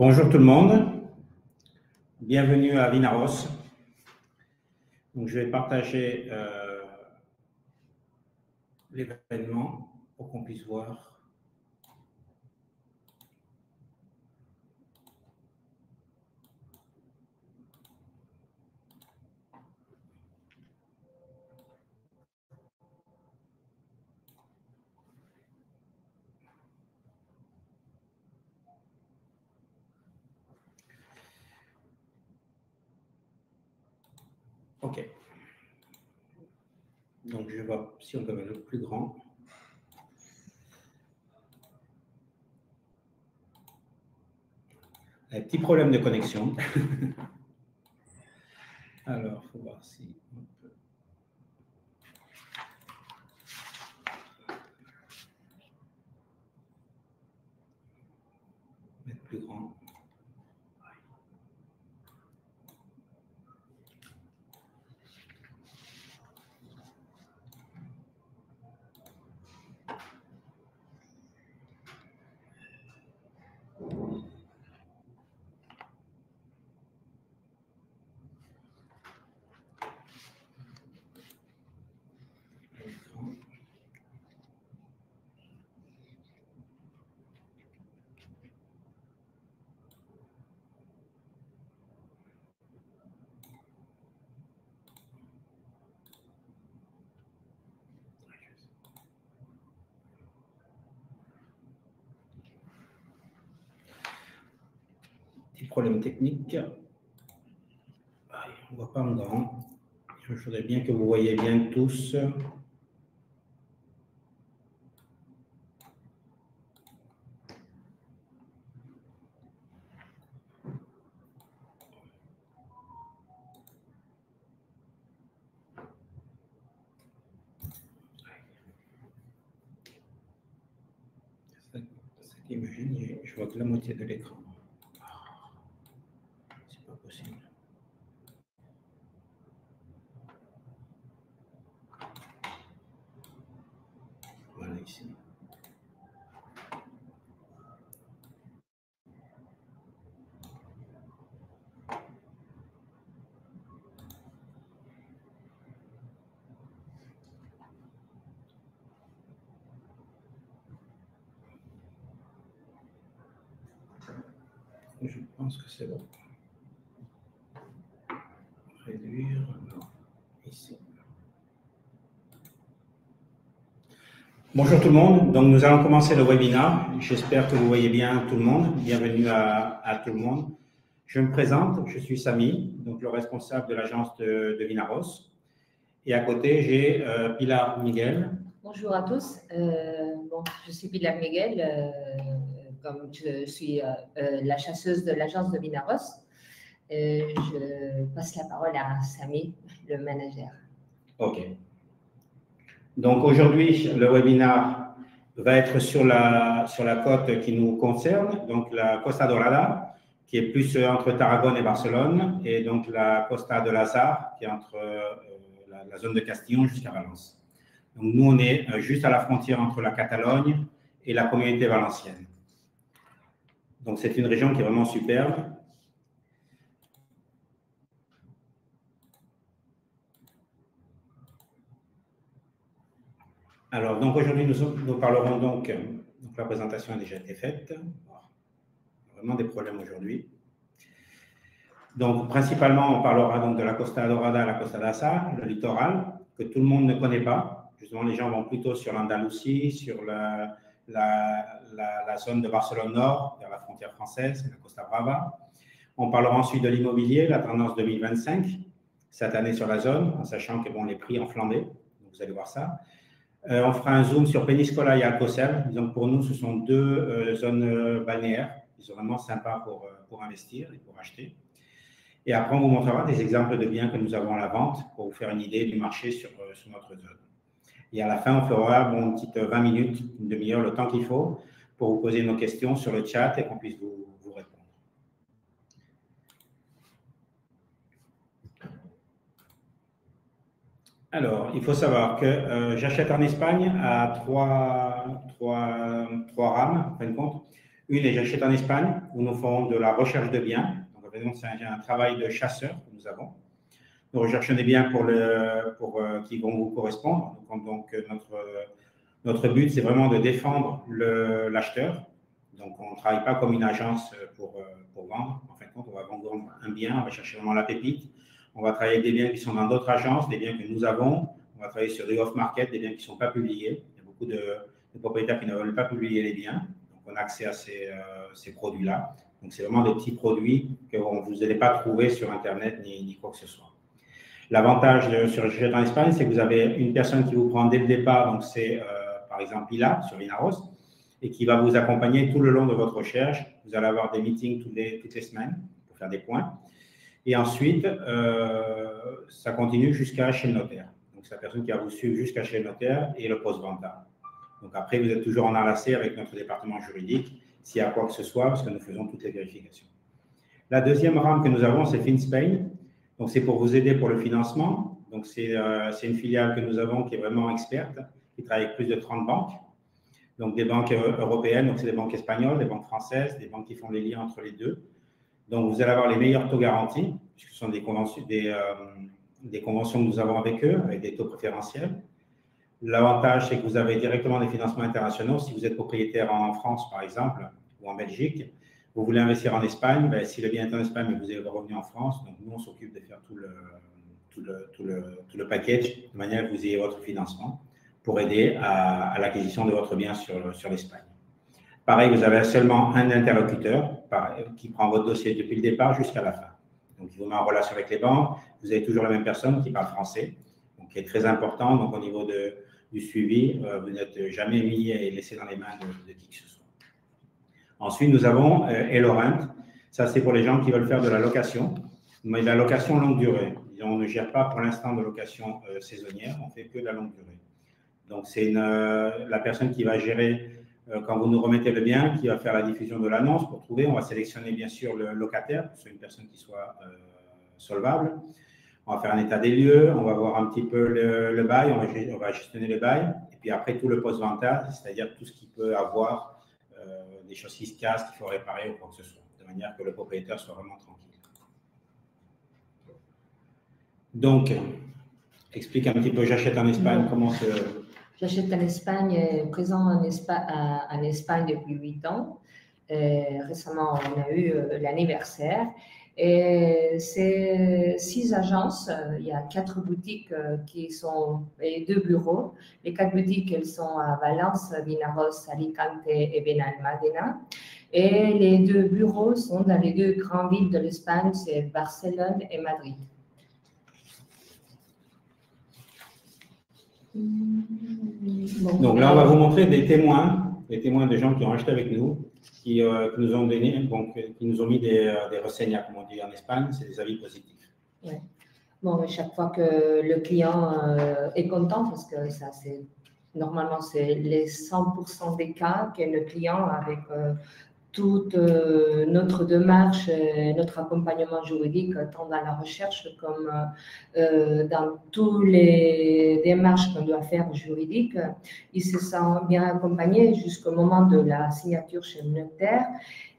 Bonjour tout le monde, bienvenue à Vinaros. Donc, je vais partager l'événement pour qu'on puisse voir. OK. Donc, je vais voir si on peut mettre le plus grand. Un petit problème de connexion. Alors, il faut voir si on peut. Mettre plus grand. Petit problème technique. On ne voit pas en grand. Je voudrais bien que vous voyez bien tous. Cette image, je vois que la moitié de l'écran. C'est pas possible. Voilà ici. Je pense que c'est bon. Réduire, non, ici. Bonjour tout le monde, donc nous allons commencer le webinaire. J'espère que vous voyez bien tout le monde. Bienvenue à tout le monde. Je me présente, je suis Samy, donc le responsable de l'agence de Vinaros. Et à côté, j'ai Pilar Miguel. Bonjour à tous, je suis Pilar Miguel, comme je suis la chasseuse de l'agence de Vinaros. Je passe la parole à Samy, le manager. OK. Donc aujourd'hui, le webinaire va être sur la côte qui nous concerne, donc la Costa Dorada, qui est plus entre Tarragone et Barcelone, et donc la Costa de l'Azar, qui est entre la zone de Castillon jusqu'à Valence. Donc nous, on est juste à la frontière entre la Catalogne et la communauté valencienne. Donc c'est une région qui est vraiment superbe. Alors, donc aujourd'hui, nous parlerons donc la présentation a déjà été faite. Vraiment des problèmes aujourd'hui. Donc, principalement, on parlera donc de la Costa Dorada, la Costa d'Azar, le littoral, que tout le monde ne connaît pas. Justement, les gens vont plutôt sur l'Andalousie, sur la zone de Barcelone Nord, vers la frontière française, la Costa Brava. On parlera ensuite de l'immobilier, la tendance 2025, cette année sur la zone, en sachant que bon, les prix ont flambé. Donc, vous allez voir ça. On fera un zoom sur Peñíscola et Alcocer. Donc, pour nous, ce sont deux zones balnéaires qui sont vraiment sympas pour investir et pour acheter. Et après, on vous montrera des exemples de biens que nous avons à la vente pour vous faire une idée du marché sur notre zone. Et à la fin, on fera une petite 20 minutes, une demi-heure, le temps qu'il faut pour vous poser nos questions sur le chat et qu'on puisse vous répondre. Alors, il faut savoir que j'achète en Espagne à trois rames, en fin de compte. Une est J'achète en Espagne, où nous faisons de la recherche de biens. Donc, c'est un travail de chasseur que nous avons. Nous recherchons des biens qui vont vous correspondre. Donc notre but, c'est vraiment de défendre l'acheteur. Donc, on ne travaille pas comme une agence pour vendre. En fin de compte, on va vendre un bien, on va chercher vraiment la pépite. On va travailler avec des biens qui sont dans d'autres agences, des biens que nous avons. On va travailler sur des off-market, des biens qui ne sont pas publiés. Il y a beaucoup de propriétaires qui ne veulent pas publier les biens. Donc, on a accès à ces produits-là. Donc, c'est vraiment des petits produits que vous n'allez pas trouver sur Internet ni quoi que ce soit. L'avantage sur J'achète en Espagne, c'est que vous avez une personne qui vous prend dès le départ. Donc, c'est par exemple Pilar sur Vinaros, et qui va vous accompagner tout le long de votre recherche. Vous allez avoir des meetings toutes les semaines pour faire des points. Et ensuite, ça continue jusqu'à chez le notaire. Donc, c'est la personne qui va vous suivre jusqu'à chez le notaire et le post-venta. Donc, après, vous êtes toujours en enlacé avec notre département juridique s'il y a quoi que ce soit, parce que nous faisons toutes les vérifications. La deuxième rame que nous avons, c'est FinSpain. Donc, c'est pour vous aider pour le financement. Donc, c'est une filiale que nous avons qui est vraiment experte, qui travaille avec plus de 30 banques. Donc, des banques européennes, donc c'est des banques espagnoles, des banques françaises, des banques qui font les liens entre les deux. Donc, vous allez avoir les meilleurs taux garantis, puisque ce sont des conventions que nous avons avec eux, avec des taux préférentiels. L'avantage, c'est que vous avez directement des financements internationaux. Si vous êtes propriétaire en France, par exemple, ou en Belgique, vous voulez investir en Espagne, ben, si le bien est en Espagne, mais vous avez revenu en France, donc nous, on s'occupe de faire tout le package, de manière que vous ayez votre financement pour aider à l'acquisition de votre bien sur l'Espagne. Pareil, vous avez seulement un interlocuteur qui prend votre dossier depuis le départ jusqu'à la fin. Donc, il vous met en relation avec les banques. Vous avez toujours la même personne qui parle français, donc qui est très important. Donc, au niveau du suivi, vous n'êtes jamais mis et laissé dans les mains de qui que ce soit. Ensuite, nous avons Elorent. Ça, c'est pour les gens qui veulent faire de la location, mais de la location longue durée. On ne gère pas pour l'instant de location saisonnière, on fait que de la longue durée. Donc, c'est la personne qui va gérer, quand vous nous remettez le bien, qui va faire la diffusion de l'annonce pour trouver. On va sélectionner bien sûr le locataire, que ce soit une personne qui soit solvable. On va faire un état des lieux, on va voir un petit peu le bail, on va gestionner le bail. Et puis après, tout le post-venta, c'est-à-dire tout ce qui peut avoir des choses qui se cassent, qu'il faut réparer ou quoi que ce soit, de manière que le propriétaire soit vraiment tranquille. Donc, explique un petit peu, J'achète en Espagne, comment se... J'achète en Espagne, présent en Espagne depuis 8 ans. Récemment, on a eu l'anniversaire. Et c'est 6 agences, il y a 4 boutiques et 2 bureaux. Les 4 boutiques, elles sont à Valence, Vinaros, Alicante et Benalmádena. Et les 2 bureaux sont dans les 2 grandes villes de l'Espagne, c'est Barcelone et Madrid. Donc là, on va vous montrer des témoins de gens qui ont acheté avec nous, qui nous ont donné, donc, qui nous ont mis des reseñas, comme on dit en Espagne, c'est des avis positifs. Ouais. Bon, chaque fois que le client est content, parce que ça, normalement, c'est les 100% des cas que le client, avec toute notre démarche, notre accompagnement juridique, tant dans la recherche comme dans toutes les démarches qu'on doit faire juridiques, il se sent bien accompagné jusqu'au moment de la signature chez le notaire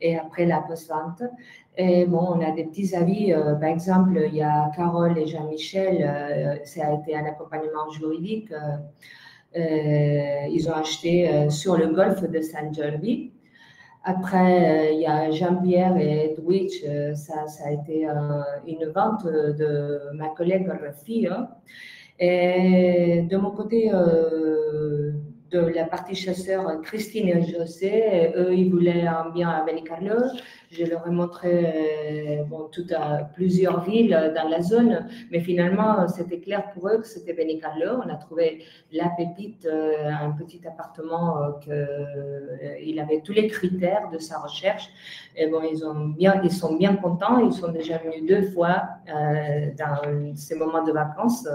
et après la post-vente. Et bon, on a des petits avis. Par exemple, il y a Carole et Jean-Michel, ça a été un accompagnement juridique. Ils ont acheté sur le golfe de San Jordi. Après, il y a Jean-Pierre et Edwidge, ça a été une vente de ma collègue Rafi. Et de mon côté, de la partie chasseur, Christine et José, eux, ils voulaient un bien à Benicarló. Je leur ai montré plusieurs villes dans la zone, mais finalement, c'était clair pour eux que c'était Benicarló. On a trouvé la pépite, un petit appartement il avait tous les critères de sa recherche. Et bon, ils sont bien contents. Ils sont déjà venus 2 fois dans ces moments de vacances.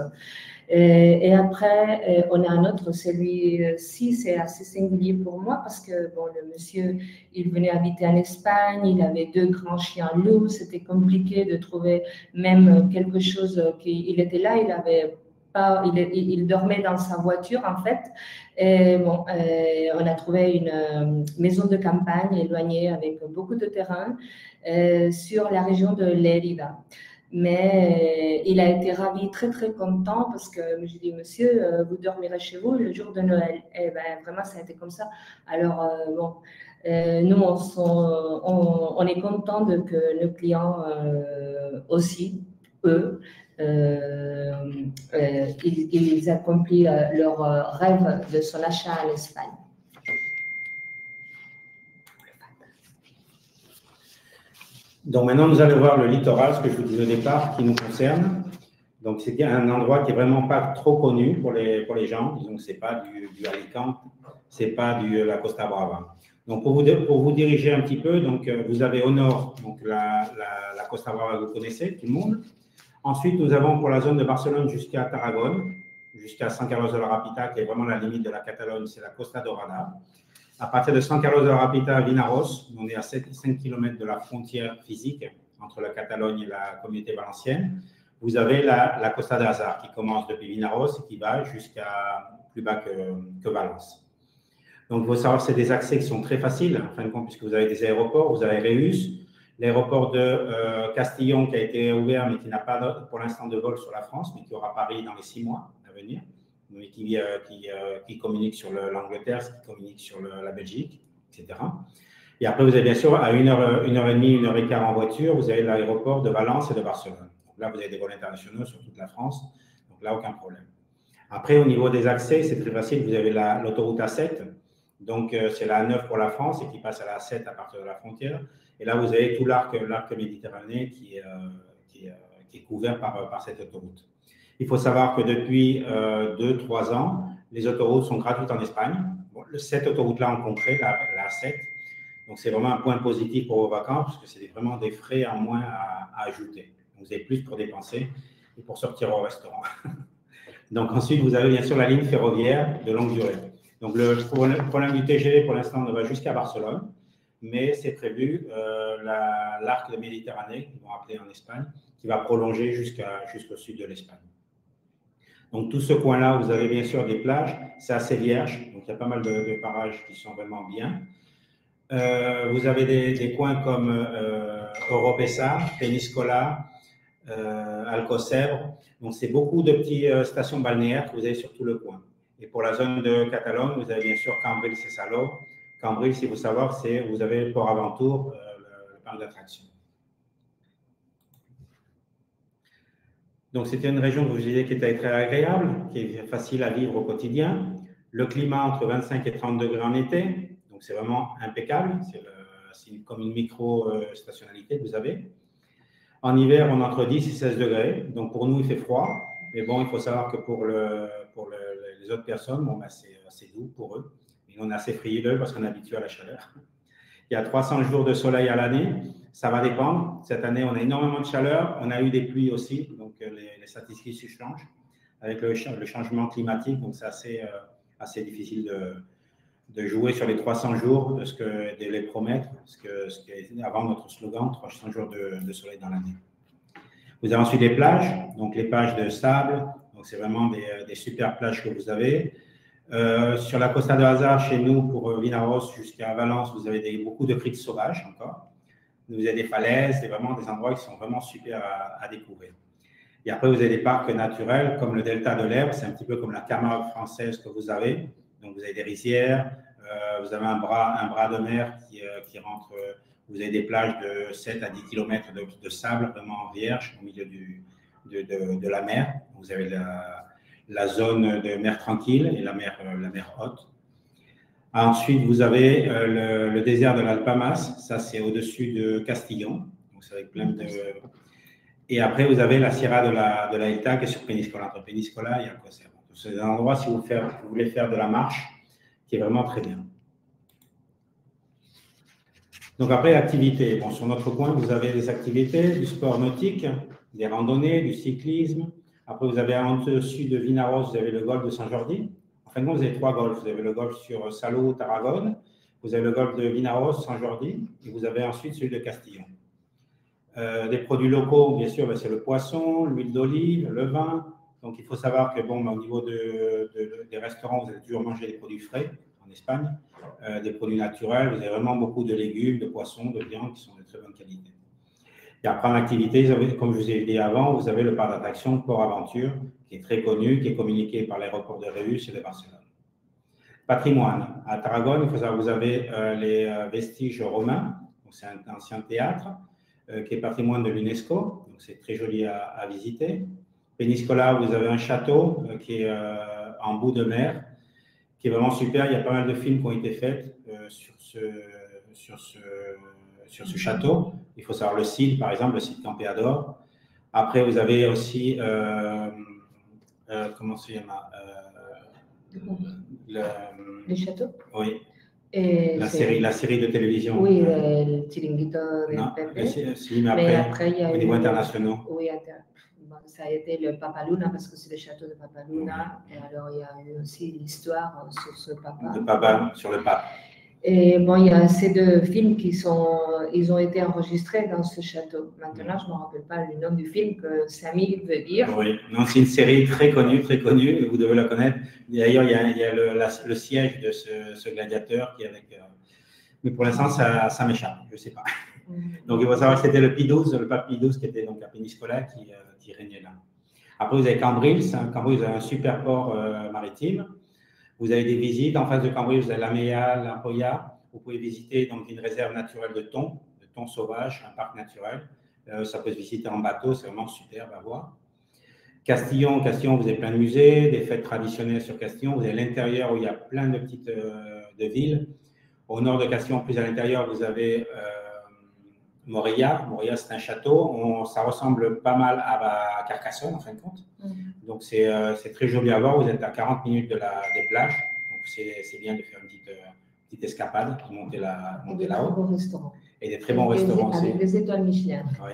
Et après, on a un autre, celui-ci, c'est assez singulier pour moi parce que bon, le monsieur, il venait habiter en Espagne, il avait 2 grands chiens loups, c'était compliqué de trouver même quelque chose il était là, il avait il dormait dans sa voiture, en fait. Et bon, on a trouvé une maison de campagne éloignée avec beaucoup de terrain sur la région de Lérida. Mais il a été ravi, très, très content parce que j'ai dit, monsieur, vous dormirez chez vous le jour de Noël. Et ben, vraiment, ça a été comme ça. Alors, bon, nous, on est content que nos clients aussi, eux, ils accomplissent leur rêve de son achat en Espagne. Donc maintenant, nous allons voir le littoral, ce que je vous disais au départ, qui nous concerne. Donc c'est un endroit qui est vraiment pas trop connu pour les gens. Disons que c'est pas du Alicante, c'est pas la Costa Brava. Donc pour vous diriger un petit peu, donc vous avez au nord donc la Costa Brava que vous connaissez, tout le monde. Ensuite, nous avons pour la zone de Barcelone jusqu'à Tarragone, jusqu'à San Carlos de la Ràpita, qui est vraiment la limite de la Catalogne, c'est la Costa Dorada. À partir de San Carlos de la Ràpita à Vinaros, on est à 5 km de la frontière physique entre la Catalogne et la communauté valencienne. Vous avez la Costa d'Azar qui commence depuis Vinaros et qui va jusqu'à plus bas que Valence. Donc, il faut savoir que c'est des accès qui sont très faciles, en fin de compte, puisque vous avez des aéroports, vous avez Reus, l'aéroport de Castillon qui a été ouvert, mais qui n'a pas pour l'instant de vol sur la France, mais qui aura Paris dans les 6 mois à venir, mais qui communique sur l'Angleterre, qui communique sur la Belgique, etc. Et après, vous avez bien sûr à 1h30, 1h15 en voiture, vous avez l'aéroport de Valence et de Barcelone. Donc là, vous avez des vols internationaux sur toute la France, donc là, aucun problème. Après, au niveau des accès, c'est très facile, vous avez l'autoroute A7, donc c'est la A9 pour la France et qui passe à la A7 à partir de la frontière. Et là, vous avez tout l'arc méditerranéen qui est couvert par cette autoroute. Il faut savoir que depuis 2-3 ans, les autoroutes sont gratuites en Espagne. Bon, cette autoroute-là en concret, la A7, donc c'est vraiment un point positif pour vos vacances, parce que c'est vraiment des frais en moins à ajouter. Donc, vous avez plus pour dépenser et pour sortir au restaurant. Donc ensuite, vous avez bien sûr la ligne ferroviaire de longue durée. Donc le problème du TGV, pour l'instant, ne va jusqu'à Barcelone, mais c'est prévu l'arc de Méditerranée, qu'ils vont appeler en Espagne, qui va prolonger jusqu'au sud de l'Espagne. Donc, tout ce coin-là, vous avez bien sûr des plages, c'est assez vierge, donc il y a pas mal de parages qui sont vraiment bien. Vous avez des coins comme Oropesa, Peñíscola, Alcossebre, donc c'est beaucoup de petites stations balnéaires que vous avez sur tout le coin. Et pour la zone de Catalogne, vous avez bien sûr Cambrils et Salou. Cambrils, si vous savez, vous avez le Port Aventure, le parc d'attractions. Donc, c'était une région que je disais qui était très agréable, qui est facile à vivre au quotidien. Le climat entre 25 et 30 degrés en été, donc c'est vraiment impeccable. C'est comme une micro-stationnalité que vous avez. En hiver, on est entre 10 et 16 degrés. Donc, pour nous, il fait froid. Mais bon, il faut savoir que pour les autres personnes, bon, ben, c'est doux pour eux. Et on est assez frileux parce qu'on est habitué à la chaleur. Il y a 300 jours de soleil à l'année. Ça va dépendre. Cette année, on a énormément de chaleur. On a eu des pluies aussi. Donc, les statistiques se changent avec le changement climatique. Donc, c'est assez difficile de jouer sur les 300 jours, de les promettre, ce qui est avant notre slogan, 300 jours de soleil dans l'année. Vous avez ensuite les plages, donc les plages de sable, donc c'est vraiment des super plages que vous avez. Sur la Costa d'Azar, chez nous, pour Vinaros jusqu'à Valence, vous avez beaucoup de criques sauvages encore. Vous avez des falaises, vraiment des endroits qui sont vraiment super à découvrir. Et après, vous avez des parcs naturels comme le delta de l'Èbre, c'est un petit peu comme la Camargue française que vous avez. Donc, vous avez des rizières, vous avez un bras de mer qui rentre, vous avez des plages de 7 à 10 km de sable vraiment vierge au milieu de la mer. Vous avez la zone de mer tranquille et la mer haute. Ensuite, vous avez le désert de l'Alpamas, ça c'est au-dessus de Castillon. Donc, c'est avec plein de... Et après, vous avez la Sierra de la Hita qui est sur Peñíscola, entre Peñíscola et Alcosser. C'est un endroit, si vous voulez faire de la marche, qui est vraiment très bien. Donc après, activités. Bon, sur notre coin, vous avez des activités, du sport nautique, des randonnées, du cyclisme. Après, vous avez au-dessus de Vinaros, vous avez le golfe de Saint-Jordi. En fin de compte, vous avez 3 golfs. Vous avez le golfe sur Salou, Tarragone. Vous avez le golfe de Vinaros, Saint-Jordi. Et vous avez ensuite celui de Castillon. Des produits locaux, bien sûr, c'est le poisson, l'huile d'olive, le vin. Donc, il faut savoir que, bon, au niveau des restaurants, vous allez toujours manger des produits frais en Espagne, des produits naturels. Vous avez vraiment beaucoup de légumes, de poissons, de viande qui sont de très bonne qualité. Et après, en activité, comme je vous ai dit avant, vous avez le parc d'attractions Port Aventure, qui est très connu, qui est communiqué par l'aéroport de Reus et de Barcelone. Patrimoine. À Tarragone, il faut savoir que vous avez les vestiges romains. C'est un ancien théâtre qui est patrimoine de l'UNESCO. Donc, c'est très joli à visiter. Peñíscola, vous avez un château qui est en bout de mer, qui est vraiment super. Il y a pas mal de films qui ont été faits sur ce château. Il faut savoir le Cid, par exemple, le Cid Campeador. Après, vous avez aussi, comment se llama le château. Oui. La série de télévision. Oui, le Chiringuito de Pepe. Si, mais après, il y a au niveau international. Oui, bon, ça a été le Papa Luna, parce que c'est le château de Papa Luna. Et alors, il y a eu aussi l'histoire sur ce papa. Sur le pape. Et bon, il y a ces deux films ils ont été enregistrés dans ce château. Maintenant, je ne me rappelle pas le nom du film que Samy veut dire. Oui, c'est une série très connue, vous devez la connaître. D'ailleurs, il y a le siège de ce gladiateur qui est avec... mais pour l'instant, ça m'échappe, je ne sais pas. Donc, il faut savoir que c'était le pape Pie XII qui était donc à Peñíscola qui régnait là. Après, vous avez Cambrils. Cambrils, vous avez un super port maritime. Vous avez des visites. En face de Cambrils, vous avez la Mea, la Poya. Vous pouvez visiter donc une réserve naturelle de thon sauvage, un parc naturel. Ça peut se visiter en bateau, c'est vraiment superbe à voir. Castillon, vous avez plein de musées, des fêtes traditionnelles sur Castillon. Vous avez l'intérieur où il y a plein de petites de villes. Au nord de Castillon, plus à l'intérieur, vous avez Morilla. Morilla, c'est un château. Ça ressemble pas mal à Carcassonne, en fin de compte. Donc, c'est très joli à voir. Vous êtes à 40 minutes des plages. Donc, c'est bien de faire une petite escapade, monter là-haut. Et des très bons restaurants aussi. Avec des étoiles Michelin. Oui.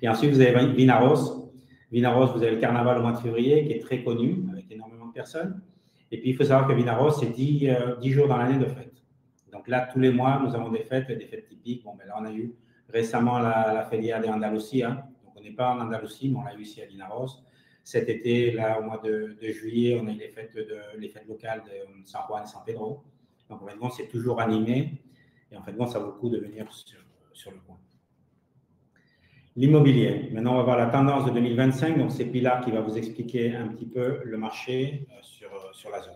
Et ensuite, vous avez Vinaros. Vinaros, vous avez le carnaval au mois de février, qui est très connu, avec énormément de personnes. Et puis, il faut savoir que Vinaros, c'est 10 jours dans l'année de fêtes. Donc là, tous les mois, nous avons des fêtes typiques. Bon, ben là, on a eu récemment la Feria de Andalucía. Donc, on n'est pas en Andalousie, mais on l'a eu ici à Vinaros. Cet été, là, au mois de juillet, on a eu les fêtes locales de San Juan et San Pedro. Donc, en fait, bon, c'est toujours animé. Et en fait, bon, ça vaut le coup de venir sur le coin. L'immobilier. Maintenant, on va voir la tendance de 2025. Donc, c'est Pilar qui va vous expliquer un petit peu le marché sur la zone.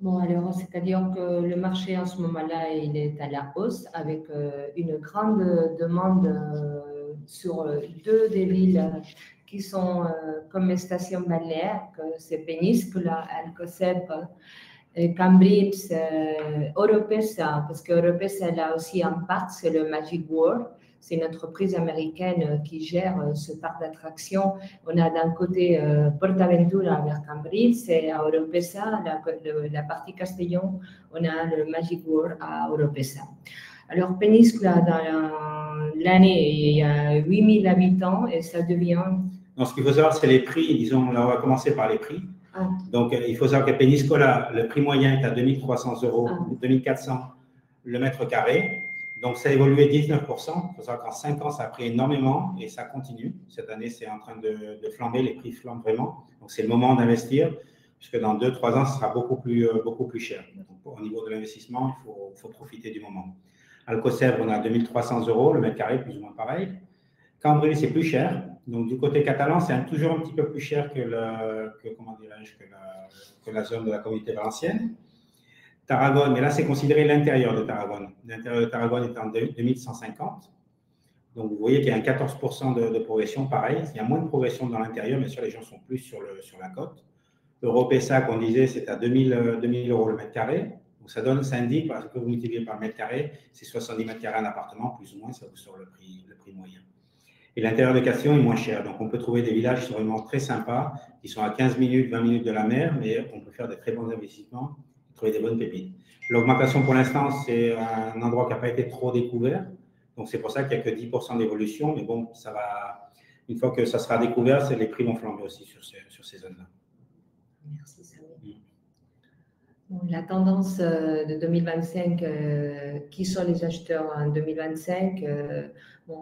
Bon, alors, c'est-à-dire que le marché en ce moment-là, il est à la hausse avec une grande demande sur deux des villes qui sont comme stations balnéaires, que c'est Peñíscola, Alcocebre, Cambrils, Oropesa, parce que Oropesa, là aussi, en part, c'est le Magic World. C'est une entreprise américaine qui gère ce parc d'attractions. On a d'un côté Portaventura vers Cambrils et à Oropesa, la partie Castellón, on a le Magic World à Oropesa. Alors, Peñíscola, dans l'année, il y a 8000 habitants et ça devient... Donc, ce qu'il faut savoir, c'est les prix. Disons, là, on va commencer par les prix. Donc, il faut savoir qu'à Peñíscola, le prix moyen est à 2300 €, 2400 le mètre carré. Donc, ça a évolué 19%. Il faut savoir qu'en 5 ans, ça a pris énormément et ça continue. Cette année, c'est en train de flamber. Les prix flambent vraiment. Donc, c'est le moment d'investir, puisque dans 2-3 ans, ce sera beaucoup plus cher. Donc, au niveau de l'investissement, il faut profiter du moment. Alcocebre, on a 2300 € le mètre carré, plus ou moins pareil. Cambrils, c'est plus cher. Donc, du côté catalan, c'est toujours un petit peu plus cher que la zone de la Communauté valencienne. Tarragone, mais là, c'est considéré l'intérieur de Tarragone. L'intérieur de Tarragone est en 2150. Donc, vous voyez qu'il y a un 14% de progression, pareil. Il y a moins de progression dans l'intérieur, bien sûr, les gens sont plus sur la côte. Europesa, qu'on disait, c'est à 2000 € le mètre carré. Donc, ça indique, parce que vous multipliez par le mètre carré, c'est 70 mètres carrés un appartement, plus ou moins, ça vous sort le prix moyen. Et l'intérieur de Castillon est moins cher. Donc, on peut trouver des villages qui sont vraiment très sympas, qui sont à 15 minutes, 20 minutes de la mer, mais on peut faire des très bons investissements, trouver des bonnes pépites. L'augmentation, pour l'instant, c'est un endroit qui n'a pas été trop découvert. Donc, c'est pour ça qu'il n'y a que 10% d'évolution. Mais bon, ça va, une fois que ça sera découvert, les prix vont flamber aussi sur ces zones-là. Merci, Samy. La tendance de 2025, qui sont les acheteurs en 2025?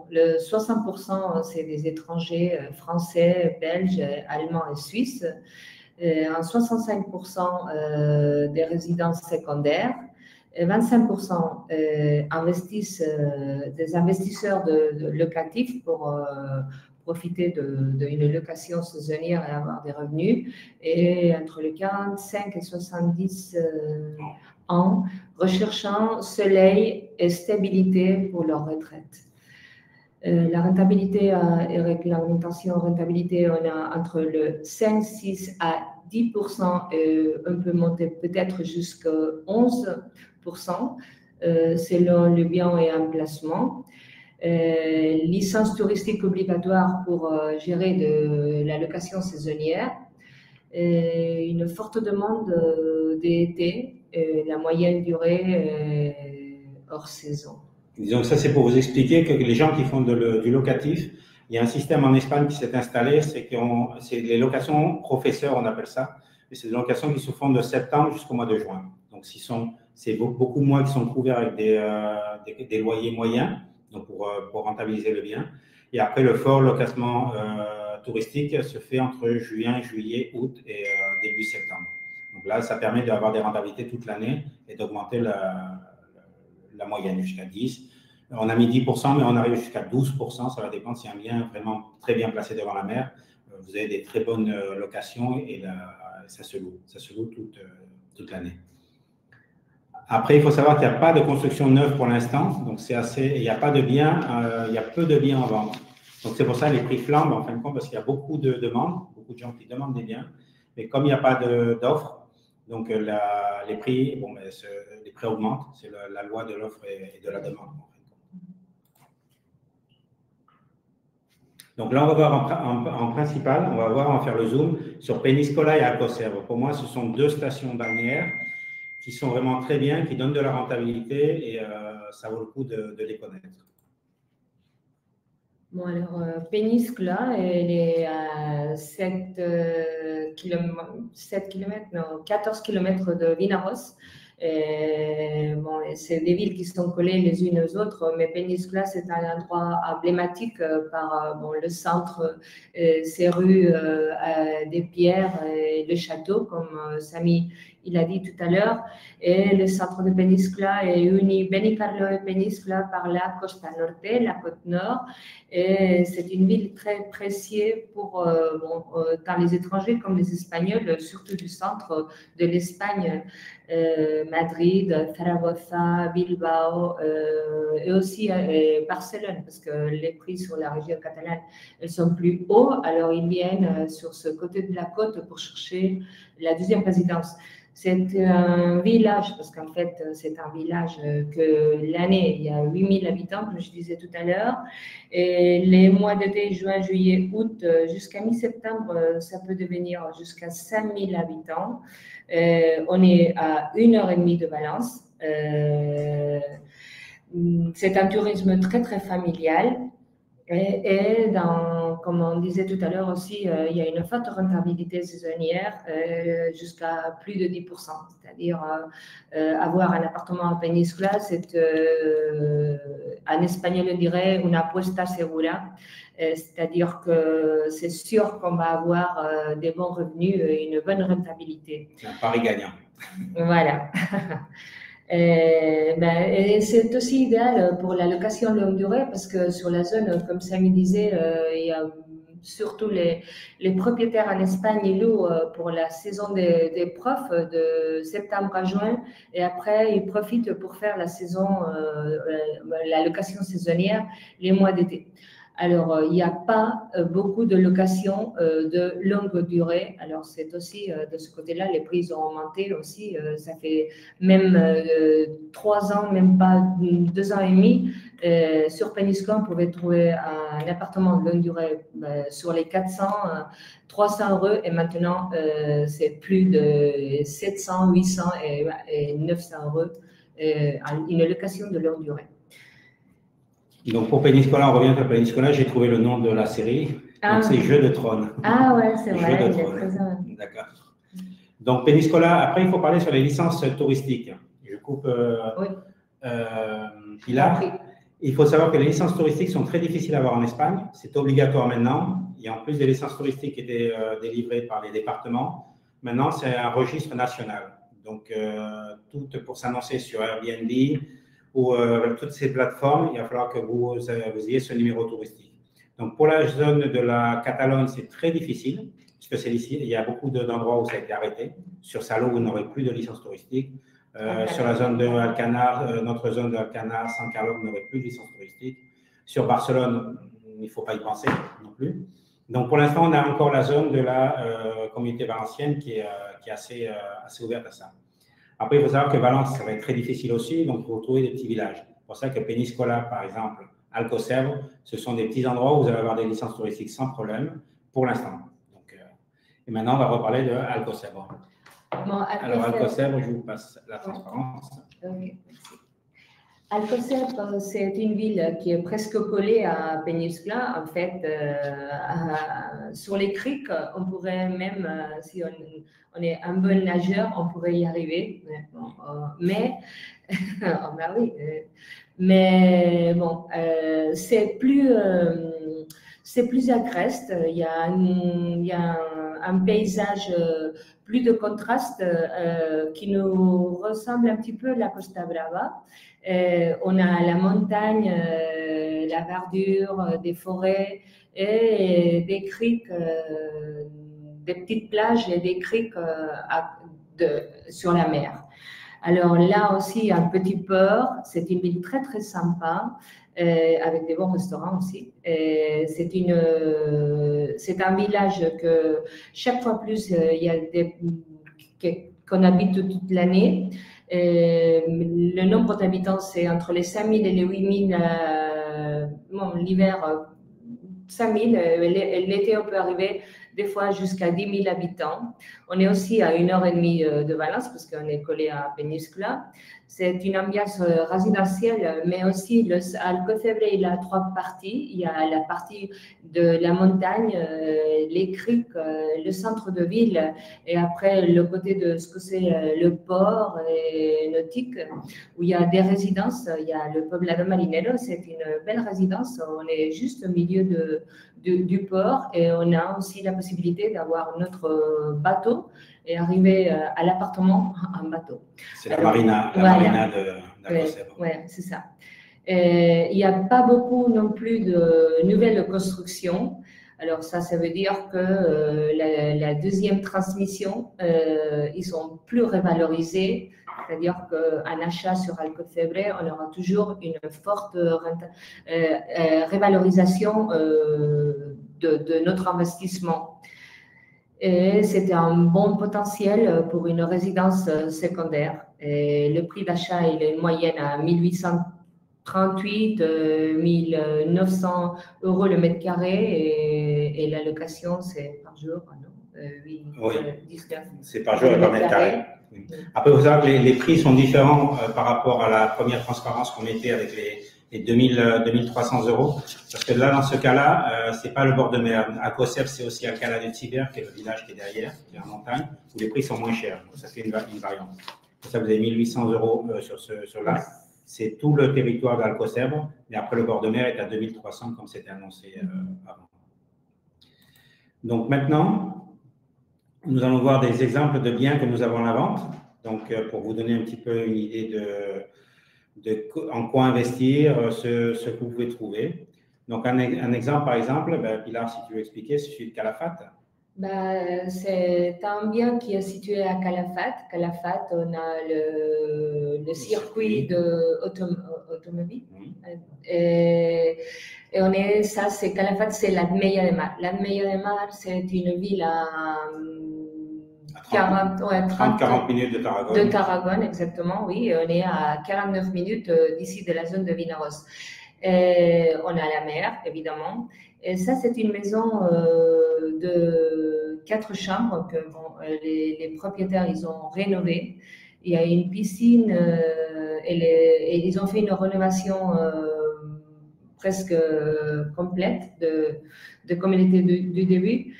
Le 60%, c'est des étrangers français, belges, allemands et suisses. En 65% des résidences secondaires. 25% investissent des investisseurs locatifs pour profiter d'une location saisonnière et avoir des revenus. Et entre les 45 et 70 ans, recherchant soleil et stabilité pour leur retraite. La rentabilité et réglementation rentabilité, on a entre le 5, 6 à 10%, et on peut monter peut-être jusqu'à 11% selon le bien et emplacement. Licence touristique obligatoire pour gérer de la location saisonnière. Une forte demande d'été, la moyenne durée hors saison. Disons que ça, c'est pour vous expliquer que les gens qui font du locatif, il y a un système en Espagne qui s'est installé, c'est les locations professeurs, on appelle ça, et c'est des locations qui se font de septembre jusqu'au mois de juin. Donc, c'est beaucoup de mois qui sont couverts avec des loyers moyens, donc pour rentabiliser le bien. Et après, le fort location touristique se fait entre juin, juillet, août et début septembre. Donc là, ça permet d'avoir des rentabilités toute l'année et d'augmenter la moyenne jusqu'à 10. On a mis 10%, mais on arrive jusqu'à 12%. Ça va dépendre si un bien vraiment très bien placé devant la mer. Vous avez des très bonnes locations et ça se loue. Ça se loue toute l'année. Après, il faut savoir qu'il n'y a pas de construction neuve pour l'instant. Donc, il n'y a pas de biens, il y a peu de biens en vente. Donc, c'est pour ça que les prix flambent en fin de compte, parce qu'il y a beaucoup de demandes, beaucoup de gens qui demandent des biens. Mais comme il n'y a pas d'offres, donc les prix augmentent. C'est la loi de l'offre et de la demande. Donc là, on va voir en principal, on va voir, on va faire le zoom sur Peñíscola et Alcocervo. Pour moi, ce sont deux stations balnéaires qui sont vraiment très bien, qui donnent de la rentabilité et ça vaut le coup de les connaître. Bon, alors, Peñíscola, elle est à 14 km de Vinaroz. C'est des villes qui sont collées les unes aux autres, mais Peñíscola, c'est un endroit emblématique par le centre, ses rues, des pierres et le château, comme Samy il a dit tout à l'heure. Et le centre de Peñíscola est uni Benicarló et Peñíscola par la Costa Norte, la côte nord. Et c'est une ville très précieuse pour tant les étrangers comme les Espagnols, surtout du centre de l'Espagne. Madrid, Zaragoza, Bilbao et aussi Barcelone, parce que les prix sur la région catalane elles sont plus hauts, alors ils viennent sur ce côté de la côte pour chercher la deuxième résidence. C'est un village, parce qu'en fait, c'est un village que l'année, il y a 8000 habitants, comme je disais tout à l'heure. Et les mois d'été, juin, juillet, août, jusqu'à mi-septembre, ça peut devenir jusqu'à 5000 habitants. On est à 1h30 de Valence. C'est un tourisme très, très familial. Et comme on disait tout à l'heure aussi, il y a une forte rentabilité saisonnière jusqu'à plus de 10%. C'est-à-dire avoir un appartement à Peñíscola, c'est en espagnol on dirait una apuesta segura. C'est-à-dire que c'est sûr qu'on va avoir des bons revenus et une bonne rentabilité. C'est un pari gagnant. Voilà. Et c'est aussi idéal pour la location longue durée parce que sur la zone, comme Samy disait, il y a surtout les propriétaires en Espagne, ils louent pour la saison des profs de septembre à juin et après ils profitent pour faire la saison, la location saisonnière les mois d'été. Alors, il n'y a pas beaucoup de locations de longue durée. Alors, c'est aussi de ce côté-là, les prix ont augmenté aussi. Ça fait même 3 ans, même pas 2 ans et demi. Sur Peñíscola, on pouvait trouver un appartement de longue durée sur les 400, 300 euros. Et maintenant, c'est plus de 700, 800 et 900 euros. Une location de longue durée. Donc, pour Peñíscola, on revient à Peñíscola, j'ai trouvé le nom de la série. Donc, c'est Jeux de Trône. Ah ouais, c'est vrai. Jeux de Trône. D'accord. Donc, Péniscola, après, il faut parler sur les licences touristiques. Je coupe Oui. Pilar. Il faut savoir que les licences touristiques sont très difficiles à avoir en Espagne. C'est obligatoire maintenant. Il y a en plus des licences touristiques qui étaient délivrées par les départements. Maintenant, c'est un registre national. Donc, tout pour s'annoncer sur Airbnb ou toutes ces plateformes, il va falloir que vous ayez ce numéro touristique. Donc, pour la zone de la Catalogne, c'est très difficile, puisque il y a beaucoup d'endroits où ça a été arrêté. Sur Salou, vous n'aurez plus de licence touristique. Sur la zone de Alcanar, notre zone de Alcanar, San Carlos, vous n'aurez plus de licence touristique. Sur Barcelone, il ne faut pas y penser non plus. Donc, pour l'instant, on a encore la zone de la communauté valencienne qui est assez ouverte à ça. Après, il faut savoir que Valence, ça va être très difficile aussi, donc il faut trouver des petits villages. C'est pour ça que Péniscola, par exemple, Alcocebre, ce sont des petits endroits où vous allez avoir des licences touristiques sans problème, pour l'instant. Et maintenant, on va reparler de Alcocebre. Bon, alors, Alcocebre, je vous passe la transparence. Okay, merci. Alcocebre, c'est une ville qui est presque collée à Péniscola. En fait, sur les criques, on pourrait même, si on est un bon nageur, on pourrait y arriver. Mais, oh, bah oui, mais bon, c'est plus agreste. Il y a un paysage plus de contraste qui nous ressemble un petit peu à la Costa Brava. On a la montagne, la verdure, des forêts et des criques, des petites plages et des criques sur la mer. Alors là aussi, un petit port, c'est une ville très très sympa, avec des bons restaurants aussi. C'est un village que chaque fois plus, il y a qu'on habite toute l'année. Le nombre d'habitants, c'est entre les 5 000 et les 8 000. Bon, l'hiver, 5 000. L'été, on peut arriver des fois jusqu'à 10 000 habitants. On est aussi à 1h30 de Valence parce qu'on est collé à Péniscola. C'est une ambiance résidentielle, mais aussi Alcocebre, il a 3 parties. Il y a la partie de la montagne, les criques, le centre de ville, et après le côté de ce que c'est le port et nautique, où il y a des résidences. Il y a le Poblado Marinero, c'est une belle résidence. On est juste au milieu du port et on a aussi la possibilité d'avoir notre bateau et arriver à l'appartement en bateau. C'est la marina d'Alcocebre. Oui, c'est ça. Il n'y a pas beaucoup non plus de nouvelles constructions. Alors ça veut dire que la deuxième transmission, ils sont plus revalorisés. C'est-à-dire qu'un achat sur Alcocebre, on aura toujours une forte revalorisation de notre investissement. Et c'était un bon potentiel pour une résidence secondaire. Et le prix d'achat, il est moyenne à 1838, 1900 euros le mètre carré et la location, c'est par jour, non 8, oui, 19. C'est par jour et par mètre carré. Après, vous savez que les prix sont différents par rapport à la première transparence qu'on mettait avec les 2300 euros. Parce que là, dans ce cas-là, c'est pas le bord de mer. Alcocebre, c'est aussi Alcalá de Tíber, qui est le village qui est derrière, qui est en montagne, où les prix sont moins chers. Donc, ça fait une variante. Pour ça, vous avez 1800 euros sur là. C'est tout le territoire d'Alcocebre. Mais après, le bord de mer est à 2300, comme c'était annoncé avant. Donc, maintenant, nous allons voir des exemples de biens que nous avons à la vente. Donc, pour vous donner un petit peu une idée en quoi investir, ce que vous pouvez trouver. Donc, un exemple, par exemple, Pilar, si tu veux expliquer, c'est celui de Calafate. C'est un bien qui est situé à Calafate. Calafate, on a le circuit automobile. Oui. Et c'est Calafate, c'est l'Admeya de Mar. L'Admeya de Mar, c'est une ville à 40 minutes de Tarragone. De Tarragone, exactement, oui. On est à 49 minutes d'ici de la zone de Vinaroz. On a la mer, évidemment. Et ça, c'est une maison de 4 chambres que les propriétaires, ils ont rénové. Il y a une piscine et ils ont fait une rénovation presque complète de comme elle était du début.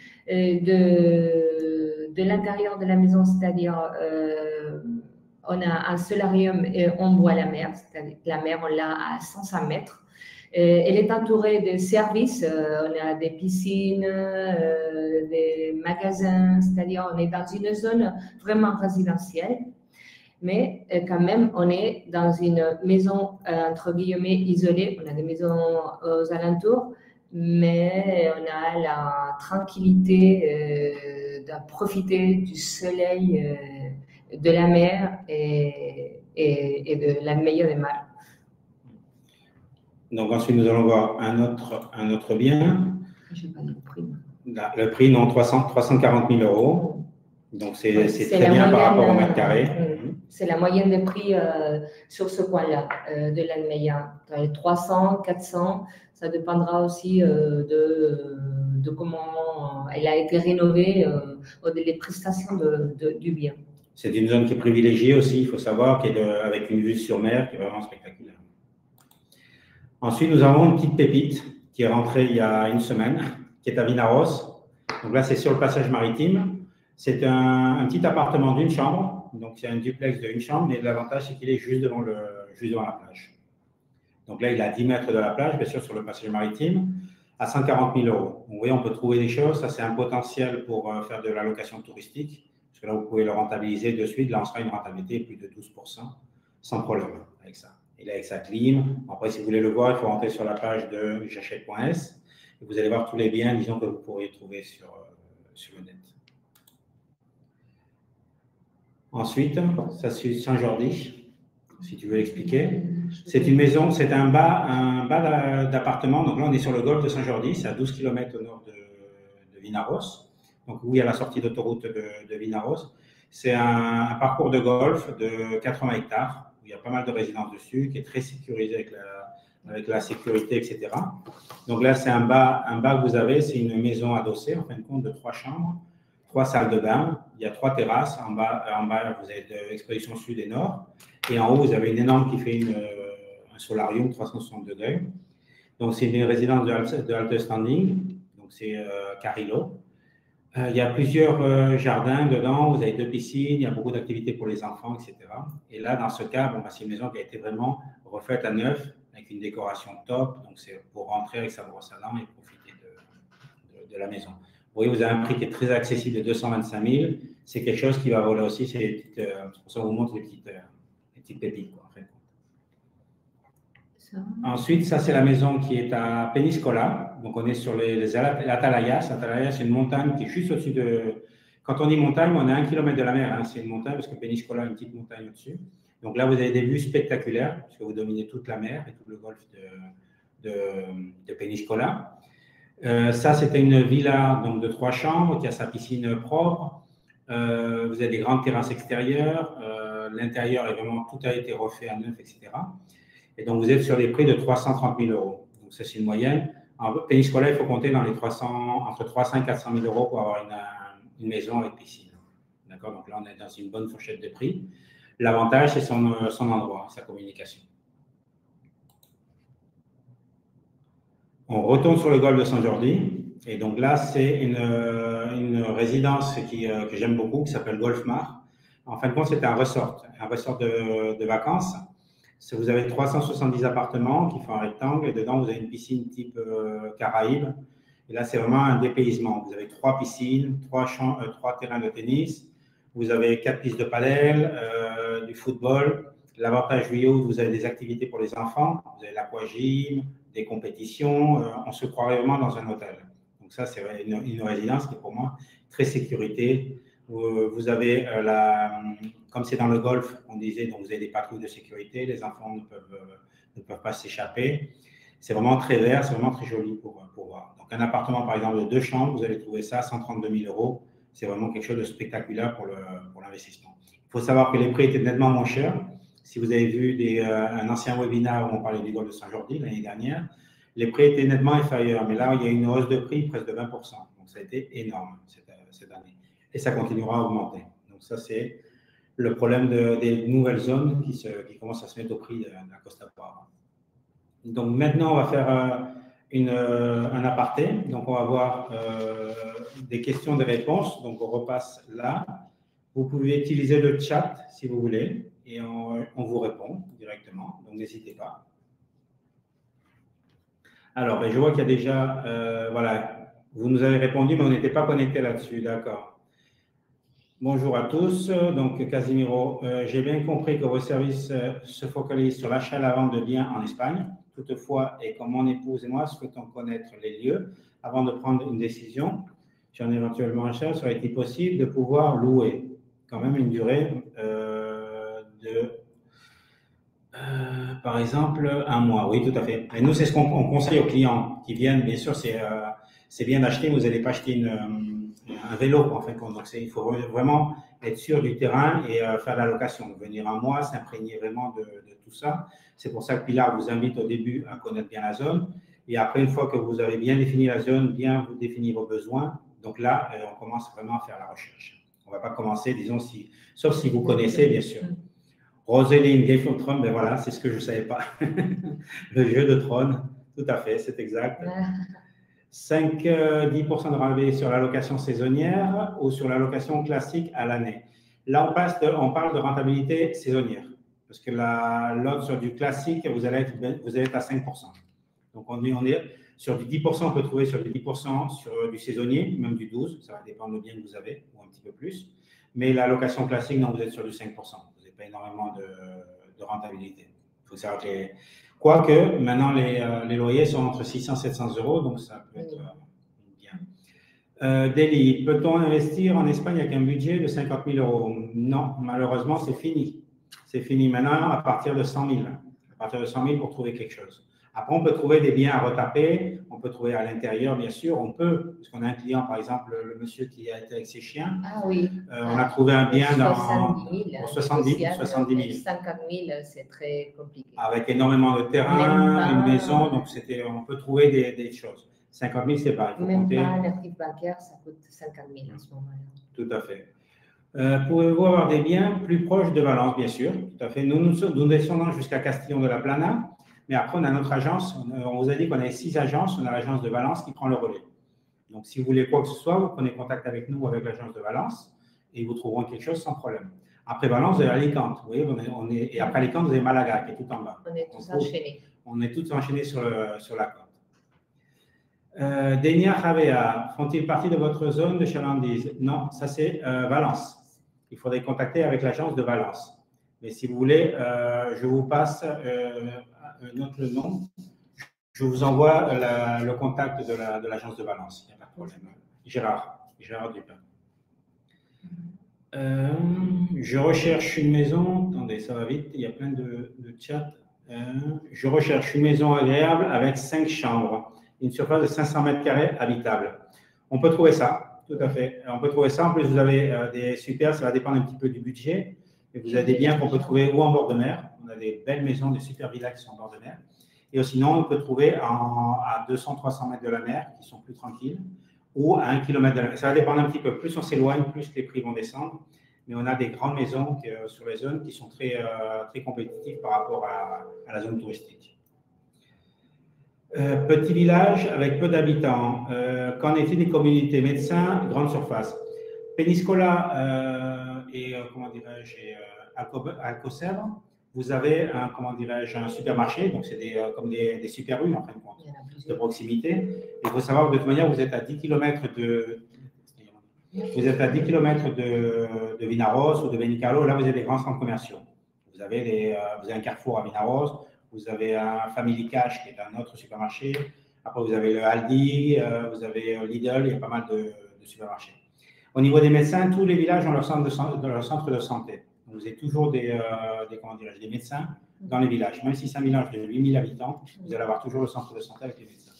de l'intérieur de la maison, c'est-à-dire on a un solarium et on voit la mer, c'est-à-dire la mer, on l'a à 105 mètres. Elle est entourée de services, on a des piscines, des magasins, c'est-à-dire on est dans une zone vraiment résidentielle, mais quand même on est dans une maison entre guillemets isolée, on a des maisons aux alentours, mais on a la tranquillité de profiter du soleil, de la mer et de la meilleure des mers. Donc ensuite, nous allons voir un autre bien. Je n'ai pas le prix. Là, le prix, non, 340 000 €. Donc c'est très bien par rapport au mètre carré. C'est la moyenne des prix sur ce coin-là de l'Almeida. 300, 400, ça dépendra aussi de comment elle a été rénovée, des prestations du bien. C'est une zone qui est privilégiée aussi, il faut savoir, avec une vue sur mer qui est vraiment spectaculaire. Ensuite, nous avons une petite pépite qui est rentrée il y a une semaine, qui est à Vinaros. Donc là, c'est sur le passage maritime. C'est un petit appartement d'une chambre. Donc, c'est un duplex d'une chambre, mais l'avantage, c'est qu'il est juste devant la plage. Donc là, il est à 10 mètres de la plage, bien sûr, sur le passage maritime, à 140 000 €. Donc, vous voyez, on peut trouver des choses. Ça, c'est un potentiel pour faire de la location touristique. Parce que là, vous pouvez le rentabiliser de suite. Là, on sera une rentabilité plus de 12%, sans problème avec ça. Il est avec sa clim. Après, si vous voulez le voir, il faut rentrer sur la page de j'achète.s et vous allez voir tous les biens, disons, que vous pourriez trouver sur le net. Ensuite, ça c'est Saint-Jordi, si tu veux l'expliquer. C'est une maison, c'est un bas d'appartement. Donc là, on est sur le golfe de Saint-Jordi, c'est à 12 km au nord de Vinaros. Donc, où il y a la sortie d'autoroute de Vinaros. C'est un parcours de golf de 80 hectares. Il y a pas mal de résidences dessus, qui est très sécurisé avec la sécurité, etc. Donc là, c'est un bas que vous avez, c'est une maison adossée, en fin de compte, de 3 chambres, 3 salles de bain. Il y a 3 terrasses. En bas, vous avez de exposition sud et nord. Et en haut, vous avez une énorme qui fait un solarium 360 degrés. Donc, c'est une résidence de halte standing. Donc, c'est Carillo. Il y a plusieurs jardins dedans, vous avez 2 piscines, il y a beaucoup d'activités pour les enfants, etc. Et là, dans ce cas, c'est une maison qui a été vraiment refaite à neuf, avec une décoration top. Donc, c'est pour rentrer avec sa brosse à dents et profiter de la maison. Vous voyez, vous avez un prix qui est très accessible de 225 000. C'est quelque chose qui va voler aussi. C'est pour ça qu'on vous montre les petites pépites, quoi, en fait. Ensuite, ça, c'est la maison qui est à Peñíscola. Donc, on est sur les Atalayas. Atalayas, c'est une montagne qui est juste au-dessus de... Quand on dit montagne, on est à 1 km de la mer. Hein. C'est une montagne parce que Peñíscola a une petite montagne au-dessus. Donc là, vous avez des vues spectaculaires parce que vous dominez toute la mer et tout le golfe de Peñíscola. Ça, c'était une villa donc, de 3 chambres qui a sa piscine propre. Vous avez des grandes terrasses extérieures. L'intérieur, tout a été refait à neuf, etc. Et donc, vous êtes sur des prix de 330 000 €. Donc, ça, c'est une moyenne. En Peñíscola, il faut compter dans les entre 300 et 400 000 € pour avoir une maison avec piscine. D'accord? Donc là, on est dans une bonne fourchette de prix. L'avantage, c'est son endroit, sa communication. On retourne sur le golfe de Saint-Jordi. Et donc là, c'est une résidence que j'aime beaucoup, qui s'appelle Golfmar. En fin de compte, c'est un resort de vacances. Vous avez 370 appartements qui font un rectangle et dedans, vous avez une piscine type Caraïbes. Et là, c'est vraiment un dépaysement. Vous avez 3 piscines, 3 terrains de tennis. Vous avez 4 pistes de padel, du football. L'avantage du yacht, vous avez des activités pour les enfants. Vous avez l'aquagym, des compétitions. On se croirait vraiment dans un hôtel. Donc ça, c'est une résidence qui est pour moi très sécurité. Vous avez comme c'est dans le golfe, on disait, donc vous avez des patrouilles de sécurité, les enfants ne peuvent pas s'échapper. C'est vraiment très vert, c'est vraiment très joli pour voir. Donc un appartement, par exemple, de 2 chambres, vous allez trouver ça à 132 000 €. C'est vraiment quelque chose de spectaculaire pour l'investissement. Il faut savoir que les prix étaient nettement moins chers. Si vous avez vu un ancien webinaire où on parlait du golfe de Saint-Jordi l'année dernière, les prix étaient nettement inférieurs. Mais là, il y a une hausse de prix presque de 20%. Donc ça a été énorme cette année. Et ça continuera à augmenter. Donc ça, c'est le problème des nouvelles zones qui commencent à se mettre au prix de la Costa Brava. Donc maintenant, on va faire un aparté. Donc, on va voir des questions, des réponses. Donc, on repasse là. Vous pouvez utiliser le chat si vous voulez et on vous répond directement. Donc, n'hésitez pas. Alors, ben, je vois qu'il y a déjà, voilà, vous nous avez répondu, mais on n'était pas connecté là-dessus. D'accord. Bonjour à tous. Donc, Casimiro, j'ai bien compris que vos services se focalisent sur l'achat et la vente de biens en Espagne. Toutefois, et comme mon épouse et moi souhaitons connaître les lieux avant de prendre une décision sur un éventuellement achat, serait-il possible de pouvoir louer quand même une durée par exemple, un mois? Oui, tout à fait. Et nous, c'est ce qu'on conseille aux clients qui viennent. Bien sûr, c'est bien d'acheter, vous n'allez pas acheter un vélo, en fait. Donc, il faut vraiment être sûr du terrain et faire la location. Venir un mois, s'imprégner vraiment de tout ça. C'est pour ça que Pilar vous invite au début à connaître bien la zone. Et après, une fois que vous avez bien défini la zone, bien vous définir vos besoins, donc là, on commence vraiment à faire la recherche. On ne va pas commencer, disons, sauf si vous connaissez, bien sûr. Roséline, Game of Thrones, ben voilà, c'est ce que je ne savais pas. Le jeu de trône, tout à fait, c'est exact. 10% de rabais sur la location saisonnière ou sur la location classique à l'année. Là, on parle de rentabilité saisonnière. Parce que l'autre sur du classique, vous allez être à 5%. Donc, on est sur du 10%, on peut trouver sur du 10% sur du saisonnier, même du 12%, ça va dépendre du bien que vous avez, ou un petit peu plus. Mais la location classique, non, vous êtes sur du 5%. Vous n'avez pas énormément de rentabilité. Il faut savoir que quoique, maintenant, les loyers sont entre 600 et 700 euros, donc ça peut être bien. Délit, peut-on investir en Espagne avec un budget de 50 000 euros? Non, malheureusement, c'est fini. C'est fini maintenant à partir de 100 000. À partir de 100 000 pour trouver quelque chose. Après, on peut trouver des biens à retaper, on peut trouver à l'intérieur, bien sûr, on peut, parce qu'on a un client, par exemple, le monsieur qui a été avec ses chiens. Ah oui. On a trouvé un bien pour 70 000. 50 000, c'est très compliqué. Avec énormément de terrain, une maison, donc on peut trouver des choses. 50 000, c'est pas, il faut compter. Même pas un actif bancaire, ça coûte 50 000 en ce moment-là. Tout à fait. Pouvez-vous avoir des biens plus proches de Valence, bien sûr, tout à fait. Nous descendons jusqu'à Castillon de la Plana. Mais après, on a notre agence. On vous a dit qu'on avait 6 agences. On a l'agence de Valence qui prend le relais. Donc, si vous voulez quoi que ce soit, vous prenez contact avec nous, avec l'agence de Valence, et vous trouveront quelque chose sans problème. Après Valence, vous avez Alicante. Vous voyez, et après Alicante, vous avez Malaga, qui est tout en bas. On est tous enchaînés. On est tous enchaînés sur la côte. Denia Javea, font-ils partie de votre zone de chalandise? Non, ça c'est Valence. Il faudrait contacter avec l'agence de Valence. Mais si vous voulez, je vous passe notre nom. Je vous envoie le contact de l'agence de Valence. Il n'y a pas de problème. Gérard Dupin. Je recherche une maison. Attendez, ça va vite. Il y a plein de chats. Je recherche une maison agréable avec 5 chambres. Une surface de 500 mètres carrés habitable. On peut trouver ça, tout à fait. On peut trouver ça. En plus, vous avez des super, ça va dépendre un petit peu du budget. Mais vous avez des biens qu'on peut trouver ou en bord de mer. On a des belles maisons, des super villas qui sont en bord de mer. Et sinon, on peut trouver à 200-300 mètres de la mer, qui sont plus tranquilles, ou à 1 km de la mer. Ça va dépendre un petit peu. Plus on s'éloigne, plus les prix vont descendre. Mais on a des grandes maisons sur les zones qui sont très, très compétitives par rapport à la zone touristique. Petit village avec peu d'habitants. Qu'en est-il des communautés? Médecins, grande surface. Péniscola et, comment dirais-je, Alcocèbre, vous avez un supermarché, donc c'est comme des super rues en fin de compte, de proximité. Et il faut savoir que de toute manière, vous êtes à 10 km de Vinaroz ou de Benicarló. Là, vous avez des grands centres commerciaux. Vous avez un Carrefour à Vinaroz, vous avez un Family Cash qui est un autre supermarché. Après, vous avez le Aldi, vous avez Lidl, il y a pas mal de supermarchés. Au niveau des médecins, tous les villages ont leur centre de santé. Donc, vous avez toujours des médecins dans les villages. Même si c'est un village de 8000 habitants, vous allez avoir toujours le centre de santé avec les médecins.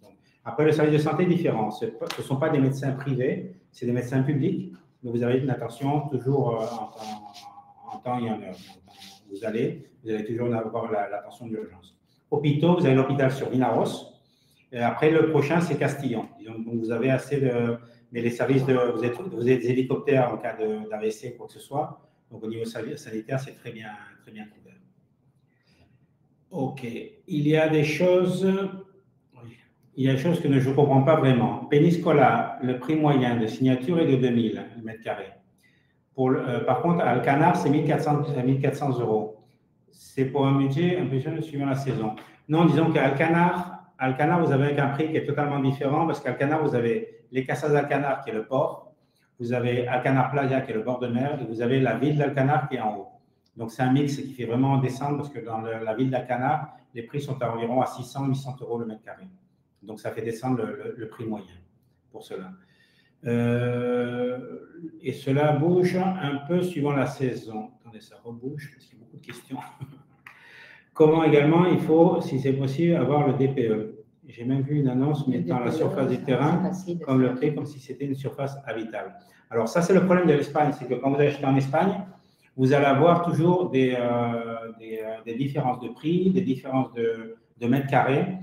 Donc, après, le service de santé est différent. Ce ne sont pas des médecins privés, c'est des médecins publics. Mais vous avez une attention toujours en temps et en heure. Vous allez toujours avoir l'attention d'urgence. Hôpitaux, vous avez l'hôpital sur Vinaroz. Et après, le prochain, c'est Castillon. Donc, vous avez assez de... Mais les services vous avez des hélicoptères en cas d'AVC, quoi que ce soit. Donc, au niveau sanitaire, c'est très bien couvert. OK. Il y a des choses... Oui. il y a des choses que je ne comprends pas vraiment. Péniscola, le prix moyen de signature est de 2000 le mètre carré. Par contre, à Alcanar, c'est 1400 euros. C'est pour un budget un peu suivant la saison. Non, disons qu'à Alcanar, vous avez un prix qui est totalement différent parce qu'à Alcanar, vous avez les Casas d'Alcanar qui est le port, vous avez Alcanar Playa qui est le bord de mer et vous avez la ville d'Alcanar qui est en haut. Donc, c'est un mix qui fait vraiment descendre parce que dans la ville d'Alcanar, les prix sont à environ à 600-800 euros le mètre carré. Donc, ça fait descendre le prix moyen pour cela. Et cela bouge un peu suivant la saison. Attendez, ça rebouge parce qu'il y a beaucoup de questions. Comment également il faut, si c'est possible, avoir le DPE. J'ai même vu une annonce mettant la surface du terrain comme le prix, comme si c'était une surface habitable. Alors ça, c'est le problème de l'Espagne, c'est que quand vous achetez en Espagne, vous allez avoir toujours des différences de prix, des différences de mètres carrés.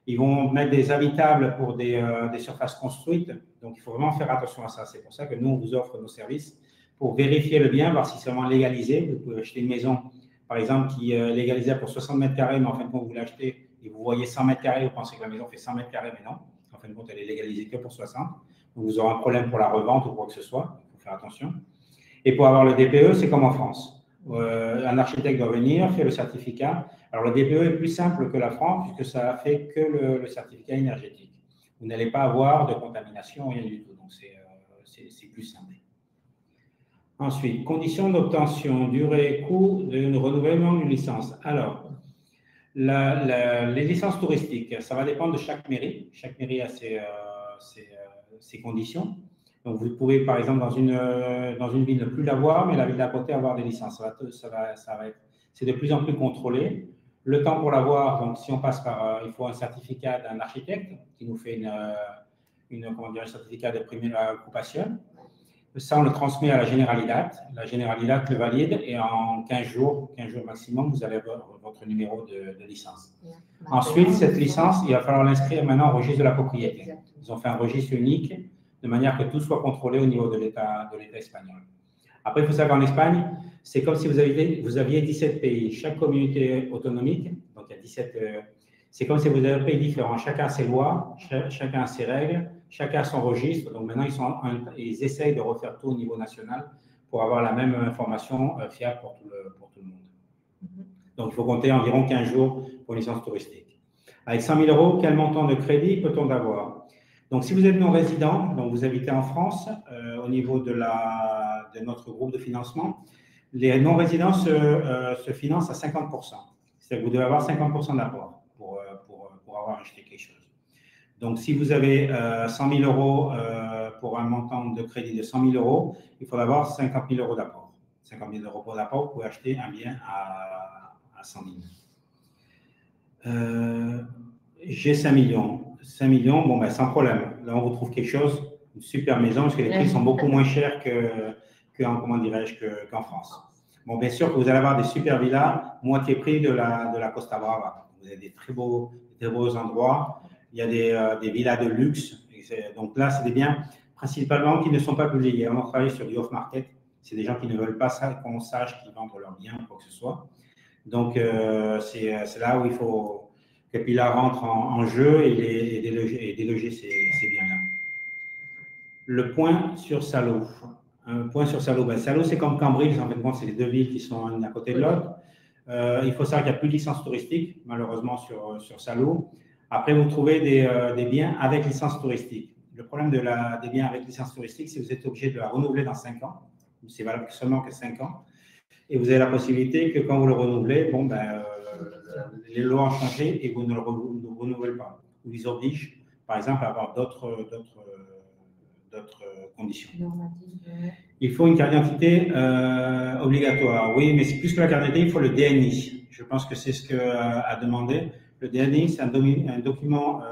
Ils vont mettre des habitables pour des surfaces construites. Donc, il faut vraiment faire attention à ça. C'est pour ça que nous, on vous offre nos services pour vérifier le bien, voir si c'est vraiment légalisé. Vous pouvez acheter une maison, par exemple, qui est légalisée pour 60 mètres carrés, mais en fin de compte, vous l'achetez et vous voyez 100 mètres carrés, vous pensez que la maison fait 100 mètres carrés, mais non. En fin de compte, elle est légalisée que pour 60. Donc, vous aurez un problème pour la revente ou quoi que ce soit. Il faut faire attention. Et pour avoir le DPE, c'est comme en France. Un architecte doit venir, faire le certificat. Alors, le DPE est plus simple que la France, puisque ça fait que le certificat énergétique. Vous n'allez pas avoir de contamination, rien du tout. Donc, c'est plus simple. Ensuite, conditions d'obtention, durée, coût de renouvellement d'une licence. Alors, les licences touristiques, ça va dépendre de chaque mairie. Chaque mairie a ses conditions. Donc, vous pouvez, par exemple, dans une ville, ne plus l'avoir, mais la ville d'à côté avoir des licences. C'est de plus en plus contrôlé. Le temps pour l'avoir, donc si on passe par, il faut un certificat d'un architecte qui nous fait un certificat de première occupation. Ça, on le transmet à la Generalitat. La Generalitat le valide et en 15 jours maximum, vous avez votre numéro de licence. Ensuite, cette licence, il va falloir l'inscrire maintenant au registre de la propriété. Ils ont fait un registre unique de manière que tout soit contrôlé au niveau de l'État espagnol. Après, il faut savoir qu'en Espagne, c'est comme si vous aviez 17 pays. Chaque communauté autonomique, donc il y a 17, c'est comme si vous aviez un pays différent. Chacun a ses lois, chacun a ses règles, chacun a son registre. Donc maintenant, ils essayent de refaire tout au niveau national pour avoir la même information fiable pour tout le monde. Donc il faut compter environ 15 jours pour une licence touristique. Avec 100 000 euros, quel montant de crédit peut-on avoir? Donc, si vous êtes non-résident, donc vous habitez en France, au niveau de notre groupe de financement, les non-résidents se financent à 50%. C'est-à-dire que vous devez avoir 50% d'apport pour avoir acheté quelque chose. Donc, si vous avez 100 000 euros pour un montant de crédit de 100 000 euros, il faut avoir 50 000 euros d'apport. 50 000 euros d'apport, vous pouvez acheter un bien à 100 000. J'ai 5 millions. 5 millions, bon, ben, sans problème. Là, on vous trouve quelque chose, une super maison, parce que les prix sont beaucoup moins chers qu'en France. Bon, bien sûr que vous allez avoir des super villas, moitié prix de la Costa Brava. Vous avez des très beaux endroits. Il y a des villas de luxe. Donc là, c'est des biens principalement qui ne sont pas publiés. On a travaillé sur du off-market. C'est des gens qui ne veulent pas qu'on sache qu'ils vendent leurs biens, quoi que ce soit. Donc, c'est là où il faut que Pilar rentre en jeu et déloger ces biens-là. Le point sur Salou. Un point sur Salou. Ben, Salou, c'est comme Cambridge. En fait, c'est les deux villes qui sont l'une à côté de l'autre. Il faut savoir qu'il n'y a plus de licence touristique, malheureusement, sur Salou. Après, vous trouvez des biens avec licence touristique. Le problème des biens avec licence touristique, c'est que vous êtes obligé de la renouveler dans 5 ans. C'est valable seulement que 5 ans. Et vous avez la possibilité que quand vous le renouvelez, bon, ben, les lois ont changé et vous ne le renouvelez pas. Ou ils obligent, par exemple, à avoir d'autres conditions. Il faut une carte d'identité obligatoire. Oui, mais c'est plus que la carte d'identité, il faut le DNI. Je pense que c'est ce qu'a demandé. Le DNI, c'est un document